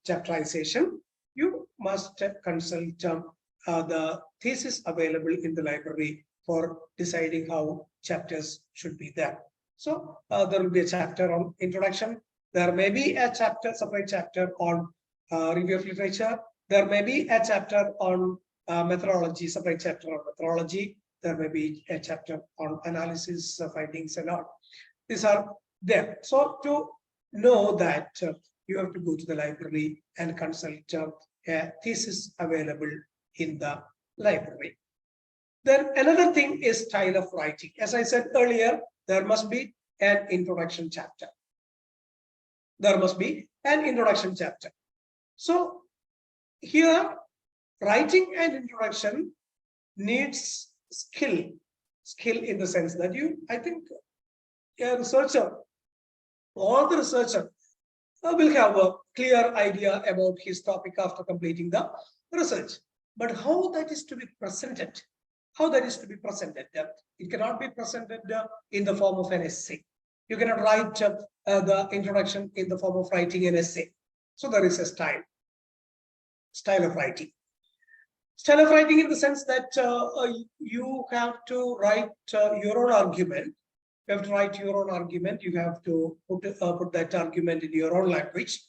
chapterization, you must consult the thesis available in the library for deciding how chapters should be there. So there will be a chapter on introduction. There may be a chapter, separate chapter on review of literature. There may be a chapter on methodology, separate chapter on methodology. There may be a chapter on analysis, findings and all. These are there. So to know that, you have to go to the library and consult a thesis available in the library. Then another thing is style of writing. As I said earlier, there must be an introduction chapter. There must be an introduction chapter. So here, writing an introduction needs skill in the sense that I think a researcher, all the researcher will have a clear idea about his topic after completing the research. But how that is to be presented? It cannot be presented in the form of an essay. You cannot write the introduction in the form of writing an essay. So there is a style of writing. Style of writing in the sense that you have to write your own argument. You have to write your own argument. You have to put that argument in your own language.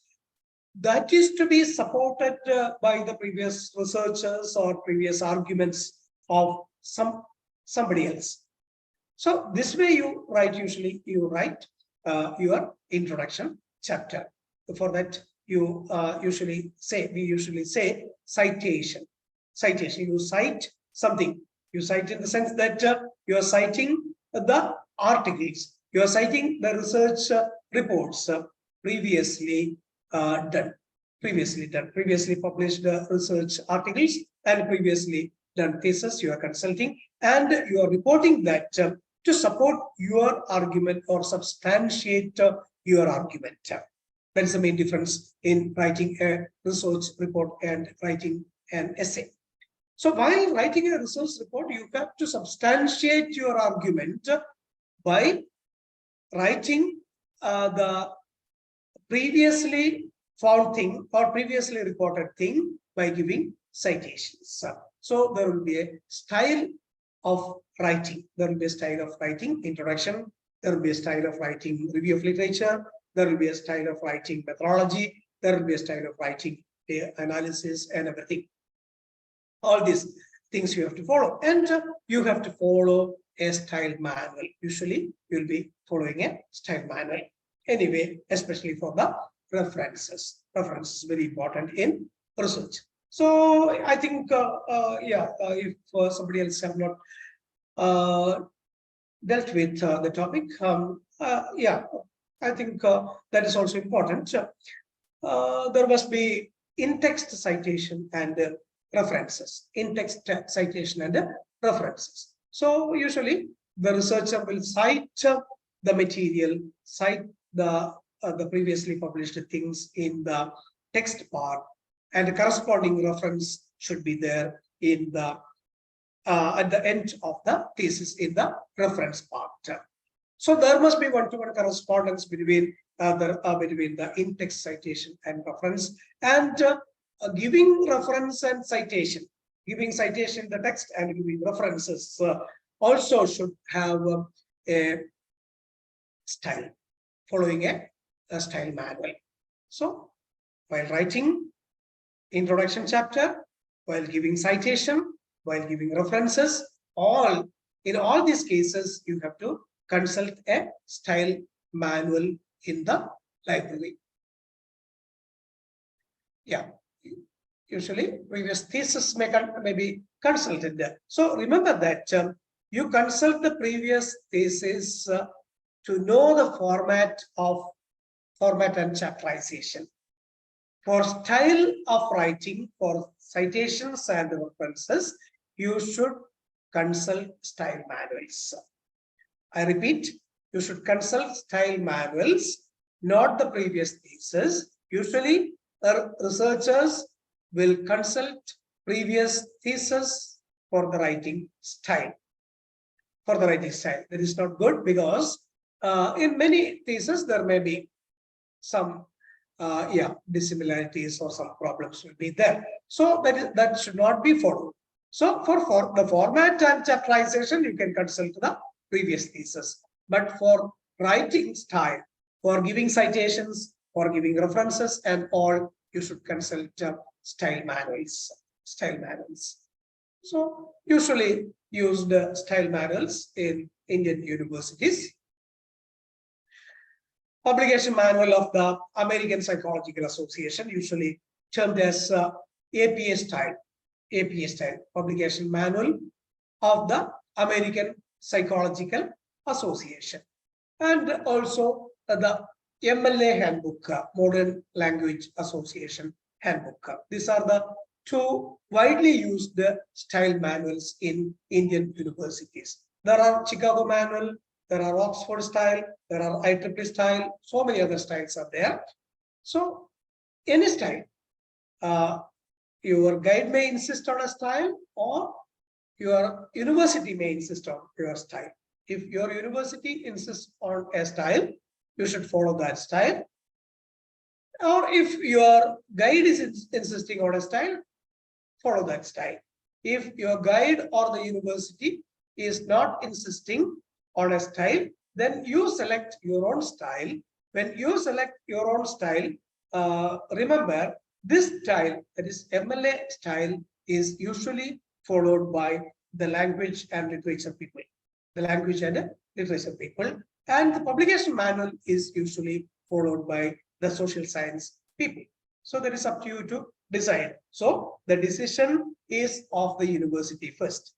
That is to be supported by the previous researchers or previous arguments of somebody else. So this way you write, usually you write your introduction chapter. For that you we usually say citation. You cite something. You cite in the sense that you are citing the articles. You are citing the research reports previously published research articles and previously done thesis you are consulting, and you are reporting that to support your argument or substantiate your argument. That is the main difference in writing a research report and writing an essay. So while writing a research report, you have to substantiate your argument by writing the previously found thing or previously reported thing by giving citations. So there will be a style of writing. There will be a style of writing introduction. There will be a style of writing review of literature. There will be a style of writing methodology. There will be a style of writing analysis and everything. All these things you have to follow, and you have to follow a style manual. Usually you'll be following a style manual anyway, especially for the references. Reference is very important in research. So I think if somebody else have not dealt with the topic, I think that is also important. There must be in-text citation and references. In-text citation and references. So usually the researcher will cite the material, cite the previously published things in the text part, and the corresponding reference should be there in the at the end of the thesis in the reference part. So there must be one-to-one correspondence between the in-text citation and reference, and giving reference and citation, giving citation the text and giving references also should have a style, following a style manual. So while writing introduction chapter, while giving citation, while giving references, in all these cases, you have to consult a style manual in the library. Yeah, usually previous thesis may be consulted there. So remember that you consult the previous thesis to know the format and chapterization. For style of writing, for citations and references, you should consult style manuals. I repeat, you should consult style manuals, not the previous thesis. Usually, researchers will consult previous thesis for the writing style. For the writing style, that is not good, because in many theses there may be some dissimilarities or some problems will be there. So that should not be followed. So for the format and chapterization, you can consult the previous thesis. But for writing style, for giving citations, for giving references and all, you should consult style manuals. Style manuals. So usually used style manuals in Indian universities. Publication manual of the American Psychological Association, usually termed as APA style. APA style, publication manual of the American Psychological Association, and also the MLA handbook, Modern Language Association handbook. These are the two widely used style manuals in Indian universities. There are Chicago manual, there are Oxford style, there are IEEE style, so many other styles are there. So any style, your guide may insist on a style, or your university may insist on your style. If your university insists on a style, you should follow that style. Or if your guide is insisting on a style, follow that style. If your guide or the university is not insisting on a style, then you select your own style. When you select your own style, remember this style, that is MLA style, is usually followed by the language and literature people. The language and literature people. And the publication manual is usually followed by the social science people. So that is up to you to decide. So the decision is of the university first.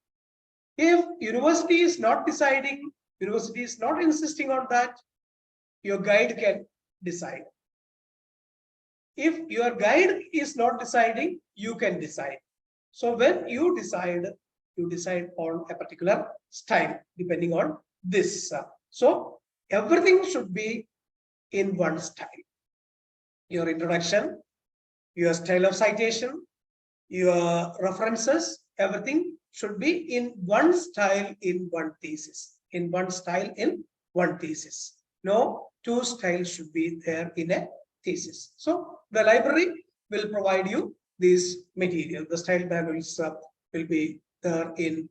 If university is not deciding, university is not insisting on that, your guide can decide. If your guide is not deciding, you can decide. So when you decide on a particular style depending on this. So everything should be in one style. Your introduction, your style of citation, your references, everything should be in one style in one thesis. In one style in one thesis. No two styles should be there in a thesis. So the library will provide you this material. The style manuals will be there in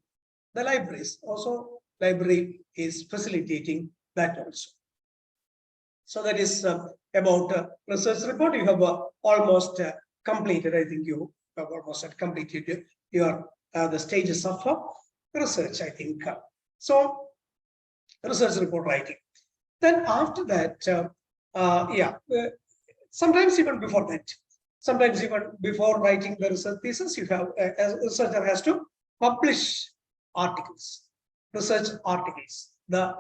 the libraries. Also, library is facilitating that also. So that is about research report. You have almost completed. I think you have almost completed your the stages of research, I think. So research report writing. Then after that, sometimes even before that, sometimes even before writing the research thesis, you have a researcher has to publish articles, research articles. The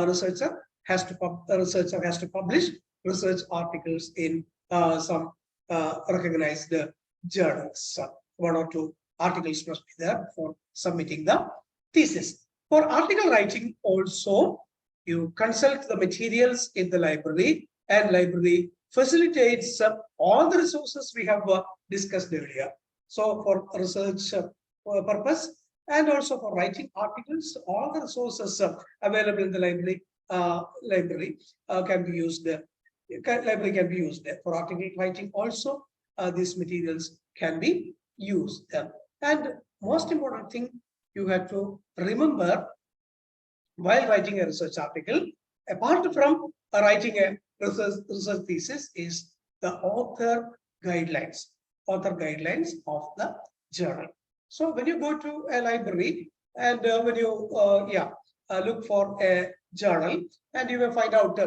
researcher has to publish research articles in some recognized journals. One or two articles must be there for submitting the thesis. For article writing also, you consult the materials in the library, and library facilitates all the resources we have discussed earlier. So for research purpose and also for writing articles, all the resources available in the library can be used there. Library can be used there. For article writing also, these materials can be used there. And most important thing you have to remember while writing a research article, apart from writing a research thesis, is the author guidelines of the journal. So when you go to a library and when you look for a journal, and you will find out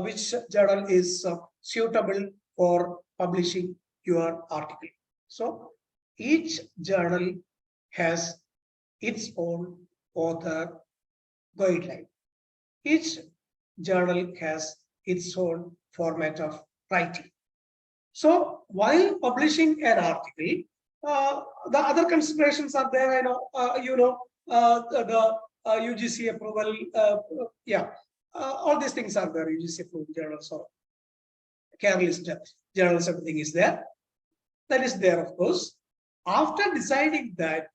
which journal is suitable for publishing your article. So each journal has its own author guideline. Each journal has its own format of writing. So while publishing an article, the other considerations are there. I know, the UGC approval, all these things are there. UGC approved journals or care list journals, everything is there. That is there, of course. After deciding that,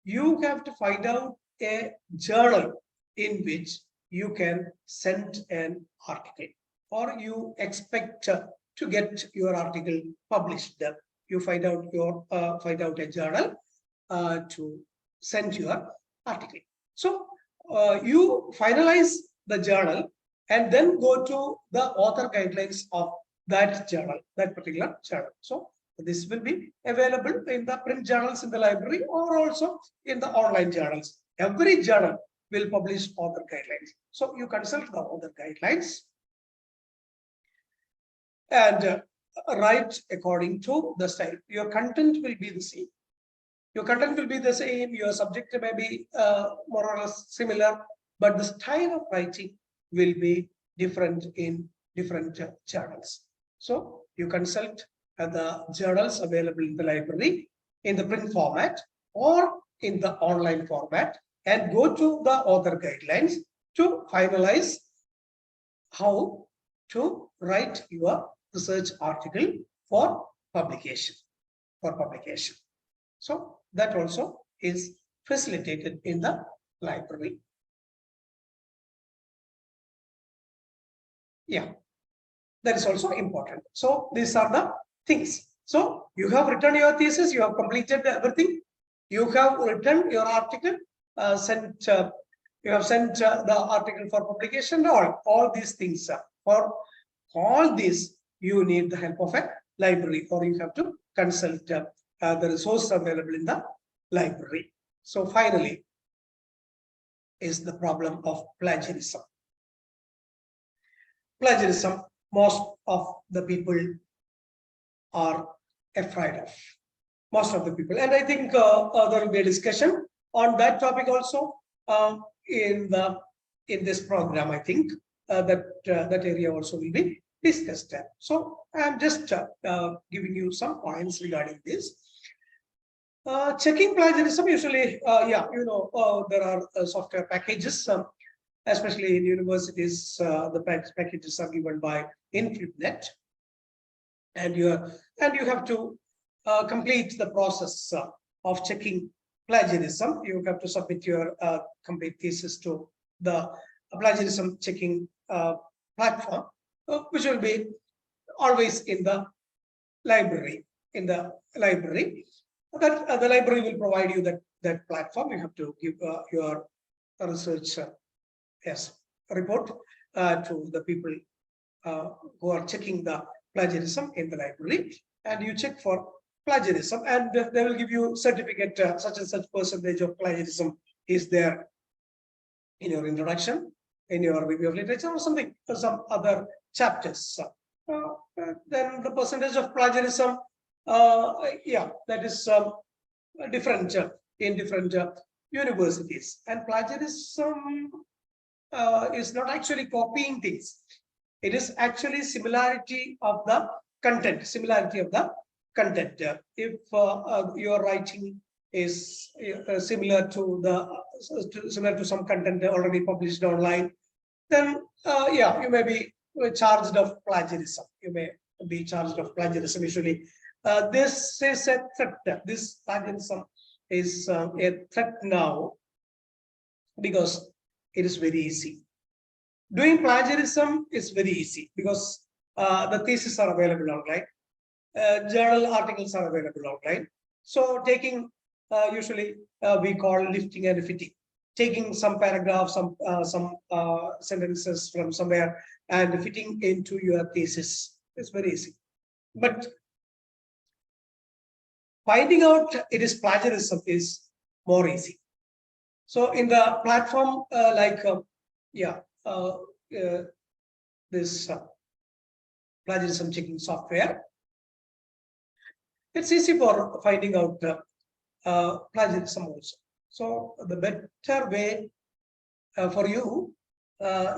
you have to find out a journal in which you can send an article, or you expect to get your article published. You find out a journal to send your article. So you finalize the journal and then go to the author guidelines of that journal, that particular journal. So this will be available in the print journals in the library or also in the online journals. Every journal will publish author guidelines. So you consult the author guidelines and write according to the style. Your content will be the same. Your subject may be more or less similar, but the style of writing will be different in different journals. So you consult the journals available in the library in the print format or in the online format, and go to the author guidelines to finalize how to write your research article for publication. So that also is facilitated in the library. Yeah, that is also important. So these are the things. So you have written your thesis, you have completed everything, you have written your article, you have sent the article for publication. All these things. For all these, you need the help of a library, or you have to consult the resources available in the library. So finally is the problem of plagiarism. Plagiarism, most of the people are afraid of. Most of the people, and I think there will be a discussion on that topic also in this program. I think that area also will be discussed. So I'm just giving you some points regarding this. Checking plagiarism, usually, there are software packages, especially in universities. The packages are given by InfluNet, and you have to complete the process of checking plagiarism. You have to submit your complete thesis to the plagiarism checking platform, which will be always in the library. That the library will provide you that platform. You have to give your research report to the people who are checking the plagiarism in the library, and you check for plagiarism, and they will give you certificate, such and such percentage of plagiarism is there in your introduction, in your review of literature, or something, or some other chapters. Then the percentage of plagiarism, yeah, that is different in different universities. And plagiarism is not actually copying things. It is actually similarity of the content, similarity of the content. If your writing is similar to some content already published online, then yeah, you may be charged of plagiarism. You may be charged of plagiarism usually. This is a threat. This plagiarism is a threat now because it is very easy. Doing plagiarism is very easy because the theses are available online. Journal articles are available online. So taking usually we call lifting and fitting. Taking some paragraphs, some sentences from somewhere and fitting into your thesis is very easy. But finding out it is plagiarism is more easy. So in the platform this plagiarism checking software, it's easy for finding out plagiarism also. So the better way for you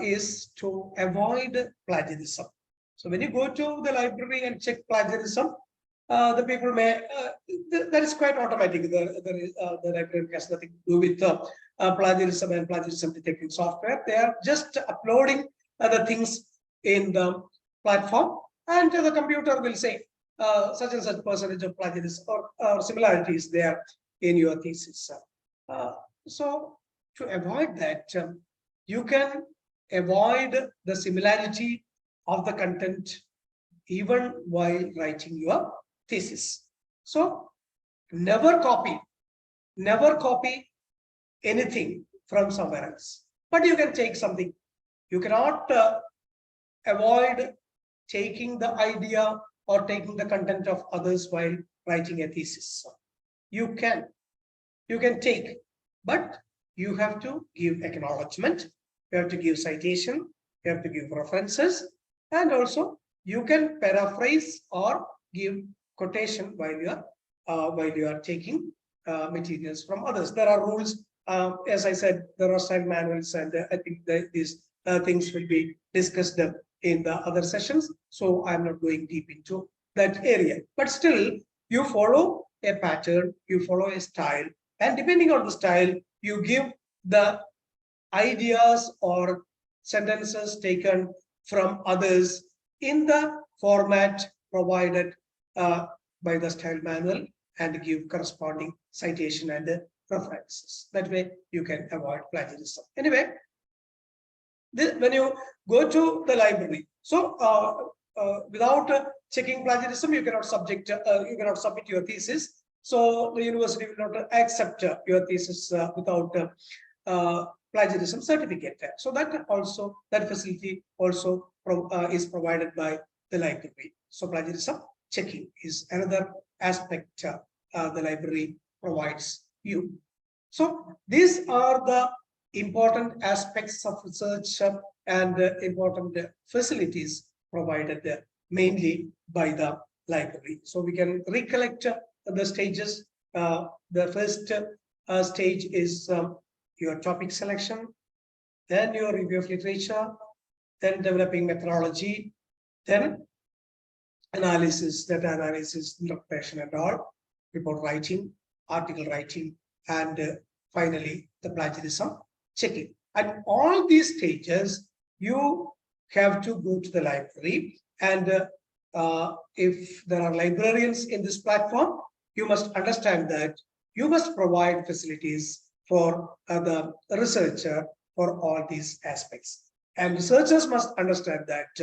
is to avoid plagiarism. So when you go to the library and check plagiarism, the people may, that is quite automatic. The library has nothing to do with plagiarism and plagiarism detecting software. They are just uploading the things in the platform, and the computer will say such and such percentage of plagiarism or similarity is there in your thesis. So to avoid that, you can avoid the similarity of the content even while writing your thesis. So never copy anything from somewhere else, but you can take something. You cannot avoid taking the idea or taking the content of others while writing a thesis. You can take, but you have to give acknowledgement, you have to give citation, you have to give references, and also you can paraphrase or give quotation while you are taking materials from others. There are rules, as I said, there are style manuals, and I think that these things will be discussed in the other sessions. So I'm not going deep into that area, but still you follow a pattern, you follow a style, and depending on the style, you give the ideas or sentences taken from others in the format provided by the style manual, and give corresponding citation and references. That way you can avoid plagiarism. Anyway, when you go to the library, so without checking plagiarism, you cannot submit your thesis. So the university will not accept your thesis without plagiarism certificate. So that facility also is provided by the library. So plagiarism checking is another aspect the library provides you. So these are the important aspects of research and important facilities provided mainly by the library. So we can recollect the stages. The first stage is your topic selection, then your review of literature, then developing methodology, then analysis, data analysis, interpretation and all, report writing, article writing, and finally the plagiarism checking. At all these stages, you have to go to the library, and if there are librarians in this platform, you must understand that you must provide facilities for the researcher for all these aspects. And researchers must understand that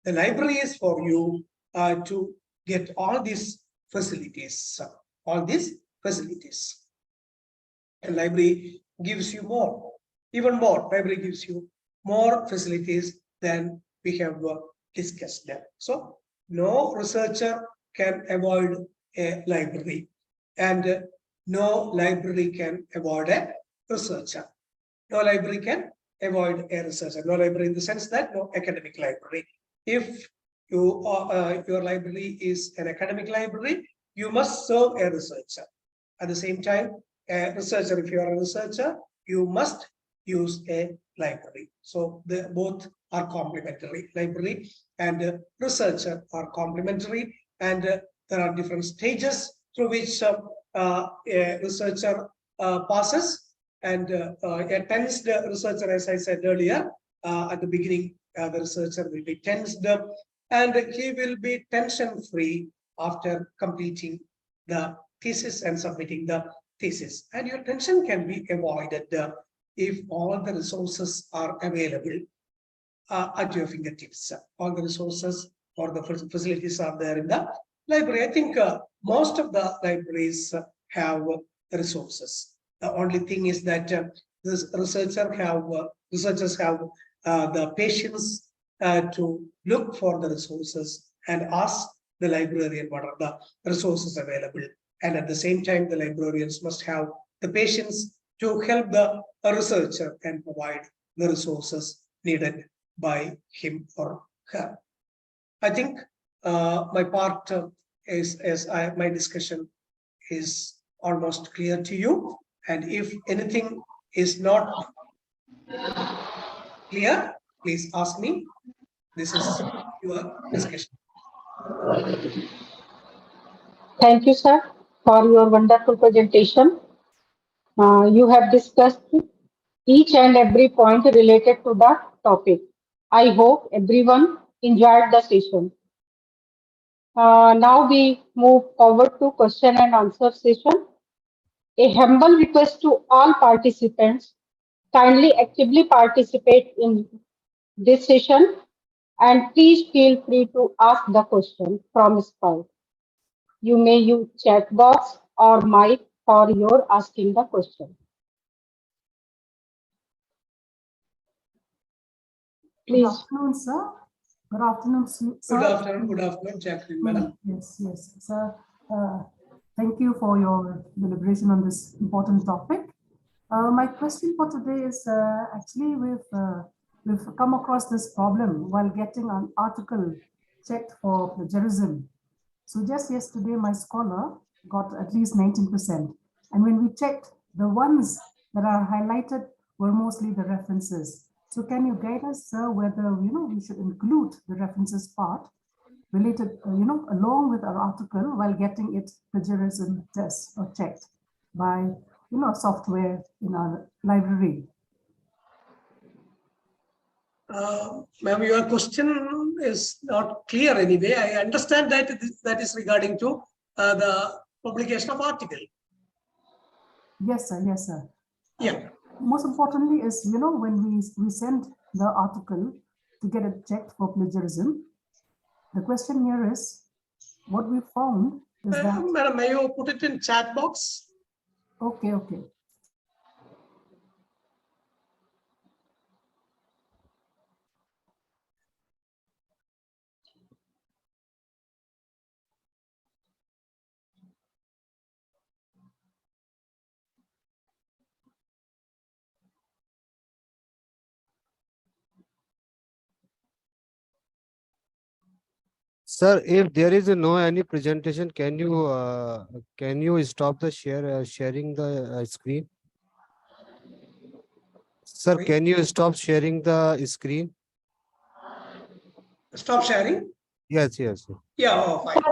the library is for you to get all these facilities. And library gives you more, even more. Library gives you more facilities than we have discussed. So no researcher can avoid a library, and no library can avoid a researcher. No library can avoid a researcher. No library in the sense that no academic library. If your library is an academic library, you must serve a researcher. At the same time, a researcher, if you are a researcher, you must use a library. So both are complementary. Library and researcher are complementary, and there are different stages through which a researcher passes. And a tensed researcher, as I said earlier, at the beginning, the researcher will be tensed up, and he will be tension-free after completing the thesis and submitting the thesis. And your tension can be avoided if all the resources are available at your fingertips. All the resources or the facilities are there in the library. I think most of the libraries have the resources. The only thing is that this researchers have the patience to look for the resources and ask the librarian what are the resources available. And at the same time, the librarians must have the patience to help the researcher and provide the resources needed by him or her. I think my part my discussion is almost clear to you. And if anything is not clear, please ask me. This is your discussion. Thank you, sir, for your wonderful presentation. You have discussed each and every point related to the topic. I hope everyone enjoyed the session. Now we move forward to question and answer session. A humble request to all participants, kindly actively participate in this session and please feel free to ask the question from Skype. You may use chat box or mic for your asking the question. Good Please. afternoon, sir. Good afternoon, sir. Good afternoon, Jacqueline, madam. Yes, sir. Thank you for your deliberation on this important topic. My question for today is actually we've come across this problem while getting an article checked for plagiarism. So just yesterday, my scholar got at least 19%. And when we checked, the ones that are highlighted were mostly the references. So can you guide us, sir, whether we should include the references part related, along with our article while getting it plagiarism test or checked by, software in our library? Ma'am, your question is not clear anyway. I understand that that is regarding to the publication of article. Yes, sir. Yes, sir. Yeah. Most importantly is, when we send the article to get it checked for plagiarism, the question here is, what we found is that... Madam, may you put it in chat box? Okay. Sir, if there is no any presentation, can you stop the sharing the screen? Sir, Sorry? can you stop sharing the screen? Stop sharing? Yes. Yeah, fine.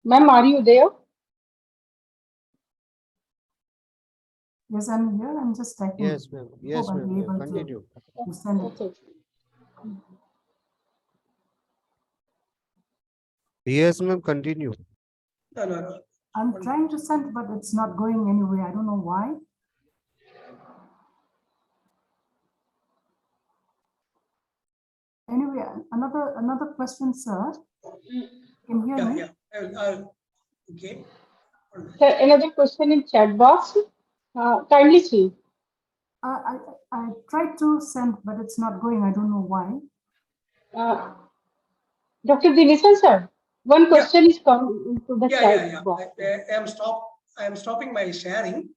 Ma'am, are you there? Yes, I'm here. I'm just typing. Yes, ma'am. Yes, Hope I'll be ma'am. able Continue. to send it. Okay. Yes, ma'am. Continue. No. I'm trying to send, but it's not going anywhere. I don't know why. Anyway, another question, sir. Can you hear me? Yeah. Okay. Sir, another question in chat box. Kindly see. I tried to send, but it's not going. I don't know why. Dr. Dineshan sir, one question is come into the Yeah, chat box. I am stopping my sharing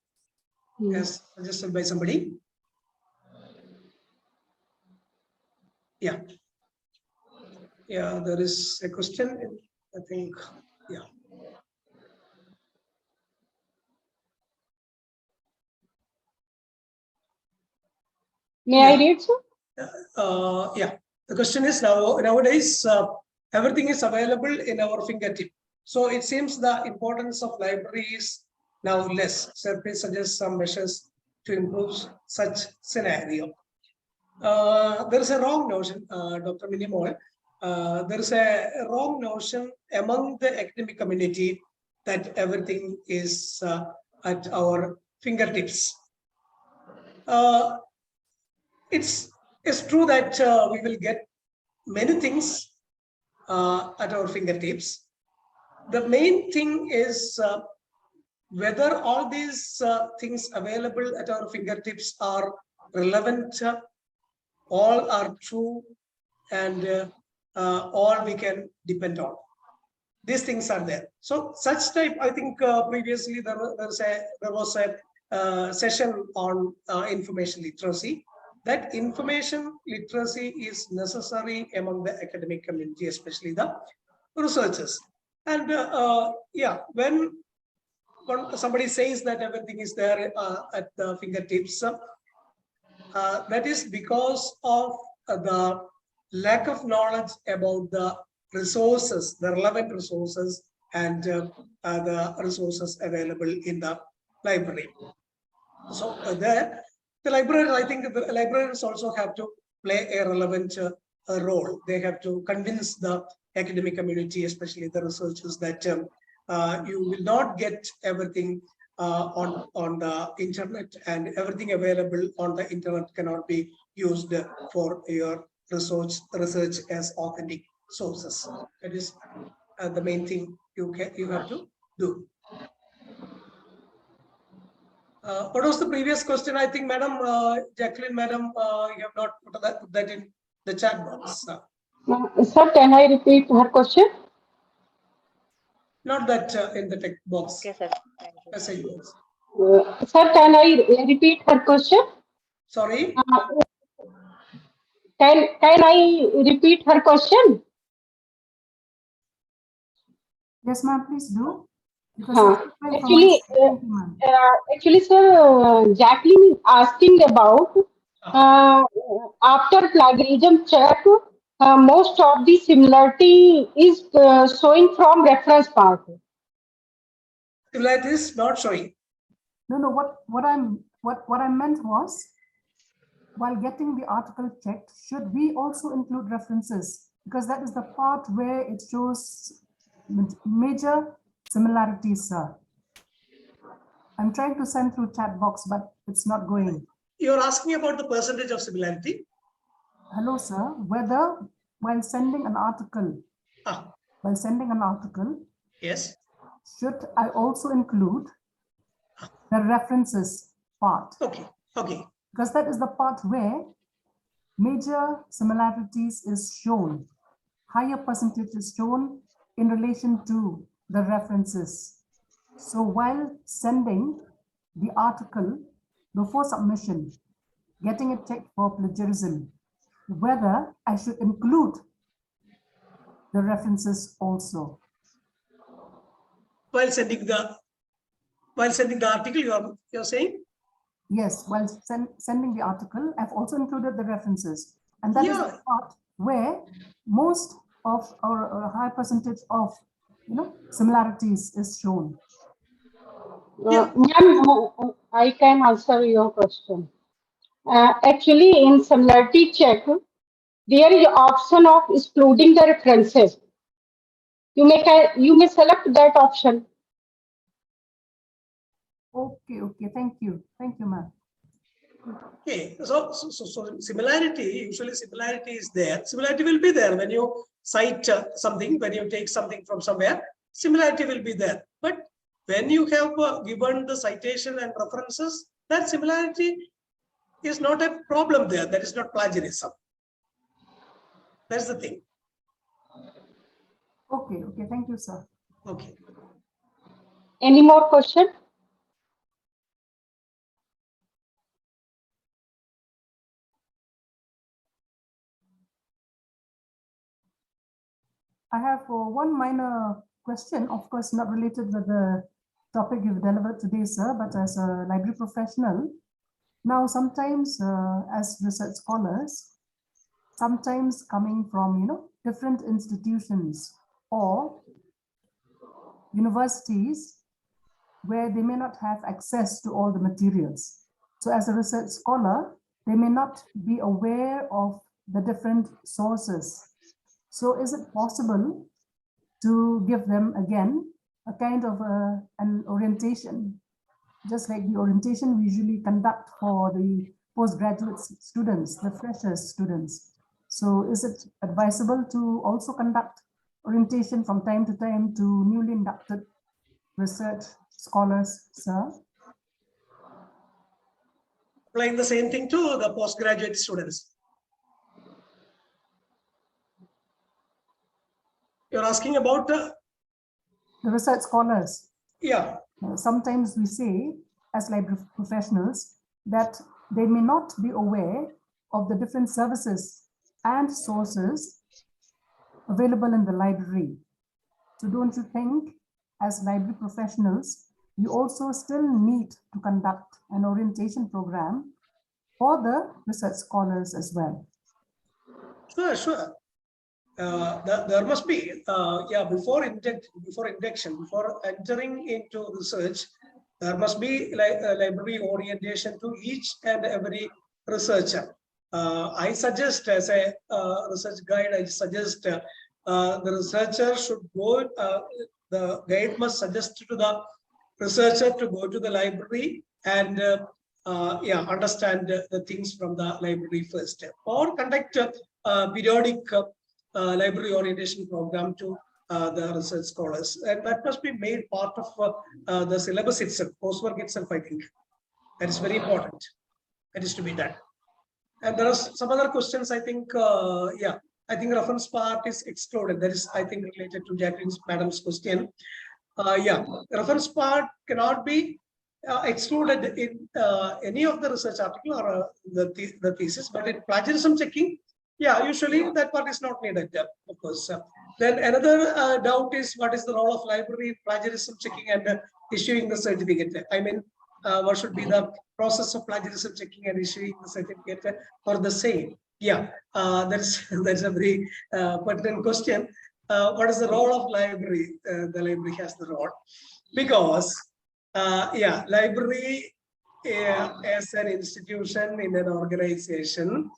as suggested by somebody. Yeah. Yeah, there is a question, I think. Yeah. May I read, sir? Yeah, the question is nowadays everything is available in our fingertip. So it seems the importance of library is now less. So please suggest some measures to improve such scenario. There is a wrong notion, Dr. Minimol. There is a wrong notion among the academic community that everything is at our fingertips. It's true that we will get many things at our fingertips. The main thing is whether all these things available at our fingertips are relevant, all are true, and all we can depend on. These things are there. So such type, I think previously there was a session on information literacy. That information literacy is necessary among the academic community, especially the researchers. And yeah, when somebody says that everything is there at the fingertips, that is because of the lack of knowledge about the resources, the relevant resources, and the resources available in the library. So the library, I think the librarians also have to play a relevant role. They have to convince the academic community, especially the researchers, that you will not get everything on the internet, and everything available on the internet cannot be used for your research as authentic sources. That is the main thing you have to do. What was the previous question? I think, Madam Jacqueline, Madam, you have not put that in the chat box. Sir, can I repeat her question? Not that in the text box. Okay, sir. Thank you. Message box. Sir, can I repeat her question? Sorry. Can I repeat her question? Yes, ma'am, please do. Because it's different from Actually, my side. Thank you, ma'am. actually, sir, Jacqueline is asking about after plagiarism check, most of the similarity is showing from reference part. Similarity is not showing. No. What I meant was, while getting the article checked, should we also include references? Because that is the part where it shows major similarities, sir. I'm trying to send through chat box, but it's not going. You're asking about the percentage of similarity? Hello, sir. Whether while sending an article, Yes. should I also include the references part? Okay. Because that is the part where major similarities is shown. Higher percentage is shown in relation to the references. So while sending the article before submission, getting it checked for plagiarism, whether I should include the references also. While sending the article, you're saying? Yes, while sending the article, I've also included the references. And that is the part where most of or a high percentage of similarities is shown. Ma'am, I can answer your question. Actually, in similarity check, there is option of excluding the references. You may select that option. Okay. Thank you, ma'am. Okay, so similarity, usually similarity is there. Similarity will be there when you cite something, when you take something from somewhere, similarity will be there. But when you have given the citation and references, that similarity is not a problem there. That is not plagiarism. That's the thing. Okay, okay, thank you, sir. Okay. Any more question? I have one minor question, of course, not related with the topic you've delivered today, sir, but as a library professional. Now, sometimes as research scholars, sometimes coming from, different institutions or universities where they may not have access to all the materials. So as a research scholar, they may not be aware of the different sources. So is it possible to give them again a kind of an orientation, just like the orientation we usually conduct for the postgraduate students, the freshers students? So is it advisable to also conduct orientation from time to time to newly inducted research scholars, sir? Applying the same thing to the postgraduate students. You're asking about the research scholars. yeah. Sometimes we say, as library professionals, that they may not be aware of the different services and sources available in the library. So don't you think, as library professionals, you also still need to conduct an orientation program for the research scholars as well? Sure. There must be before entering into research, there must be like library orientation to each and every researcher. I suggest, as a research guide, I suggest the researcher should go. The guide must suggest to the researcher to go to the library and understand the things from the library first, or conduct periodic library orientation program to the research scholars, and that must be made part of the syllabus itself, coursework itself. I think that is very important. That is to be done. And there are some other questions. I think I think reference part is excluded. That is, I think, related to Jacqueline's madam's question. Reference part cannot be excluded in any of the research article or the thesis, but in plagiarism checking, usually that part is not needed, of course. Then another doubt is, what is the role of library in plagiarism checking and issuing the certificate? I mean, what should be the process of plagiarism checking and issuing the certificate for the same? That's a very pertinent question. What is the role of library? The library has the role because library as an institution in an organization,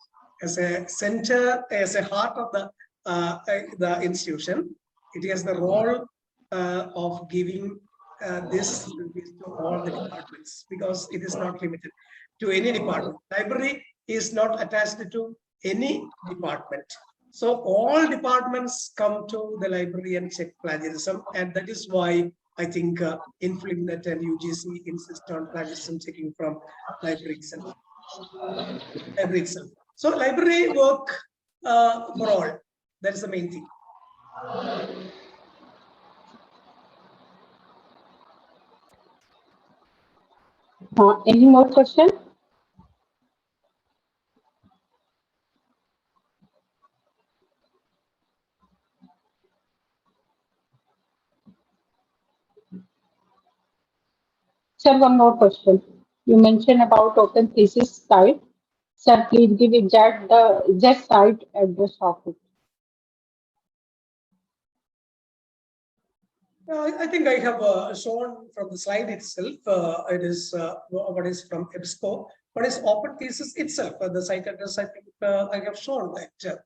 as a center, as a heart of the institution, it has the role of giving this service to all the departments, because it is not limited to any department. Library is not attached to any department. So all departments come to the library and check plagiarism, and that is why I think InfluNet and UGC insist on plagiarism checking from library itself. So library work for all. That is the main thing. Any more question? Sir, one more question. You mentioned about open thesis site. Sir, please give exact site address of it. I think I have shown from the slide itself. It is what is from EBSCO. What is open thesis itself? The site address, I think I have shown that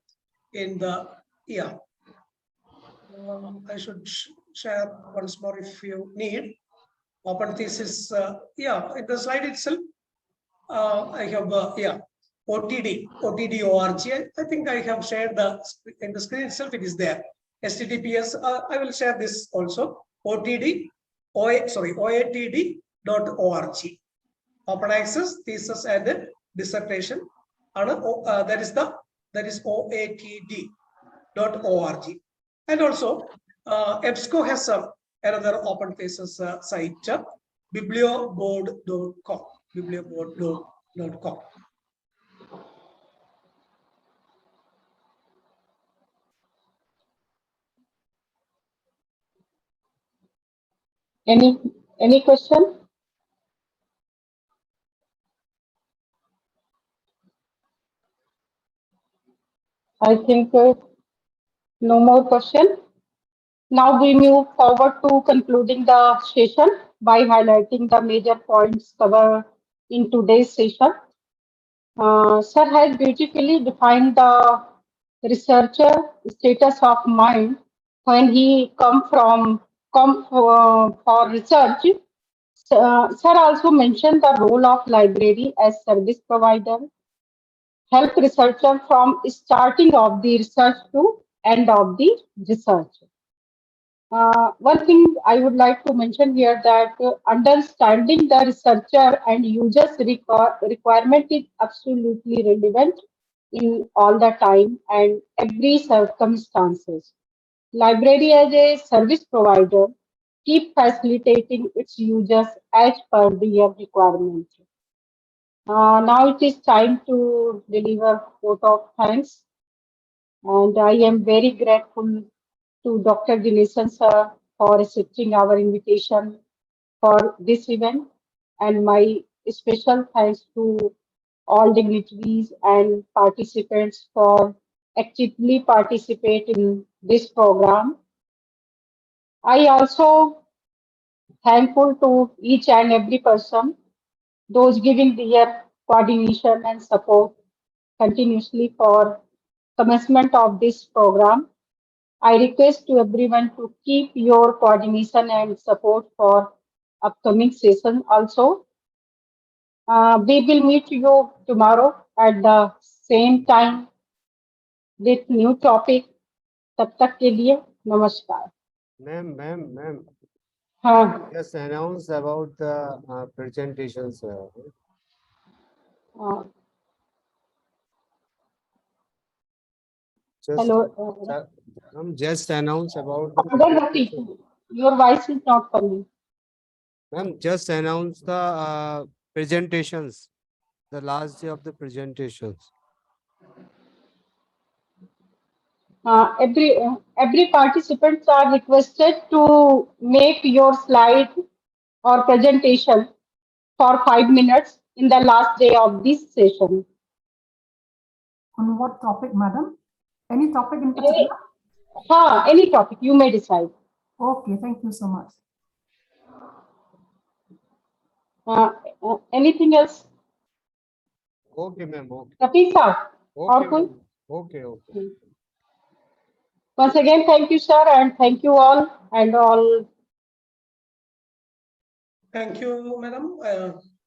in the I should share once more if you need. Open thesis, in the slide itself, I have OTD ORG. I think I have shared in the screen itself. It is there. HTTPS. I will share this also. OATD.org. Open access thesis and dissertation. That is oatd.org. And also EBSCO has another open thesis site, biblioboard.com. biblioboard.com. Any question? I think no more question. Now we move forward to concluding the session by highlighting the major points covered in today's session. Sir has beautifully defined the researcher status of mind when he come for research. Sir also mentioned the role of library as service provider, help researcher from starting of the research to end of the research. One thing I would like to mention here that understanding the researcher and users requirement is absolutely relevant in all the time and every circumstances. Library as a service provider keep facilitating its users as per their requirement. Now it is time to deliver vote of thanks, and I am very grateful to Dr. Dineshan sir for accepting our invitation for this event, and my special thanks to all dignitaries and participants for actively participate in this program. I also thankful to each and every person, those giving their coordination and support continuously for commencement of this program. I request to everyone to keep your coordination and support for upcoming session also. We will meet you tomorrow at the same time with new topic. तब तक के लिए नमस्कार. Ma'am, हाँ, just announce about the presentations. hello. Just announce about the Other presentation. your voice is not coming. Ma'am, just announce the presentations, the last day of the presentations. Every participants are requested to make your slide or presentation for 5 minutes in the last day of this session. On what topic, madam? Any topic in particular? Any topic you may decide. Okay, thank you so much. Anything else? Okay, ma'am. Okay. Rafi sir, or Okay, koi? ma'am. Okay. Once again, thank you, sir, and thank you all and all. Thank you, madam.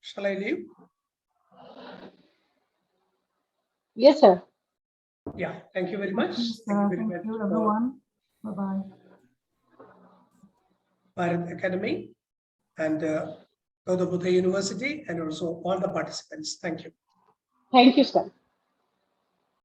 Shall I leave? Yes, sir. Yeah, thank you very much. Thank you, everyone. Bye-bye. Bharat Academy and Gautam University, and also all the participants. Thank you. Thank you, sir.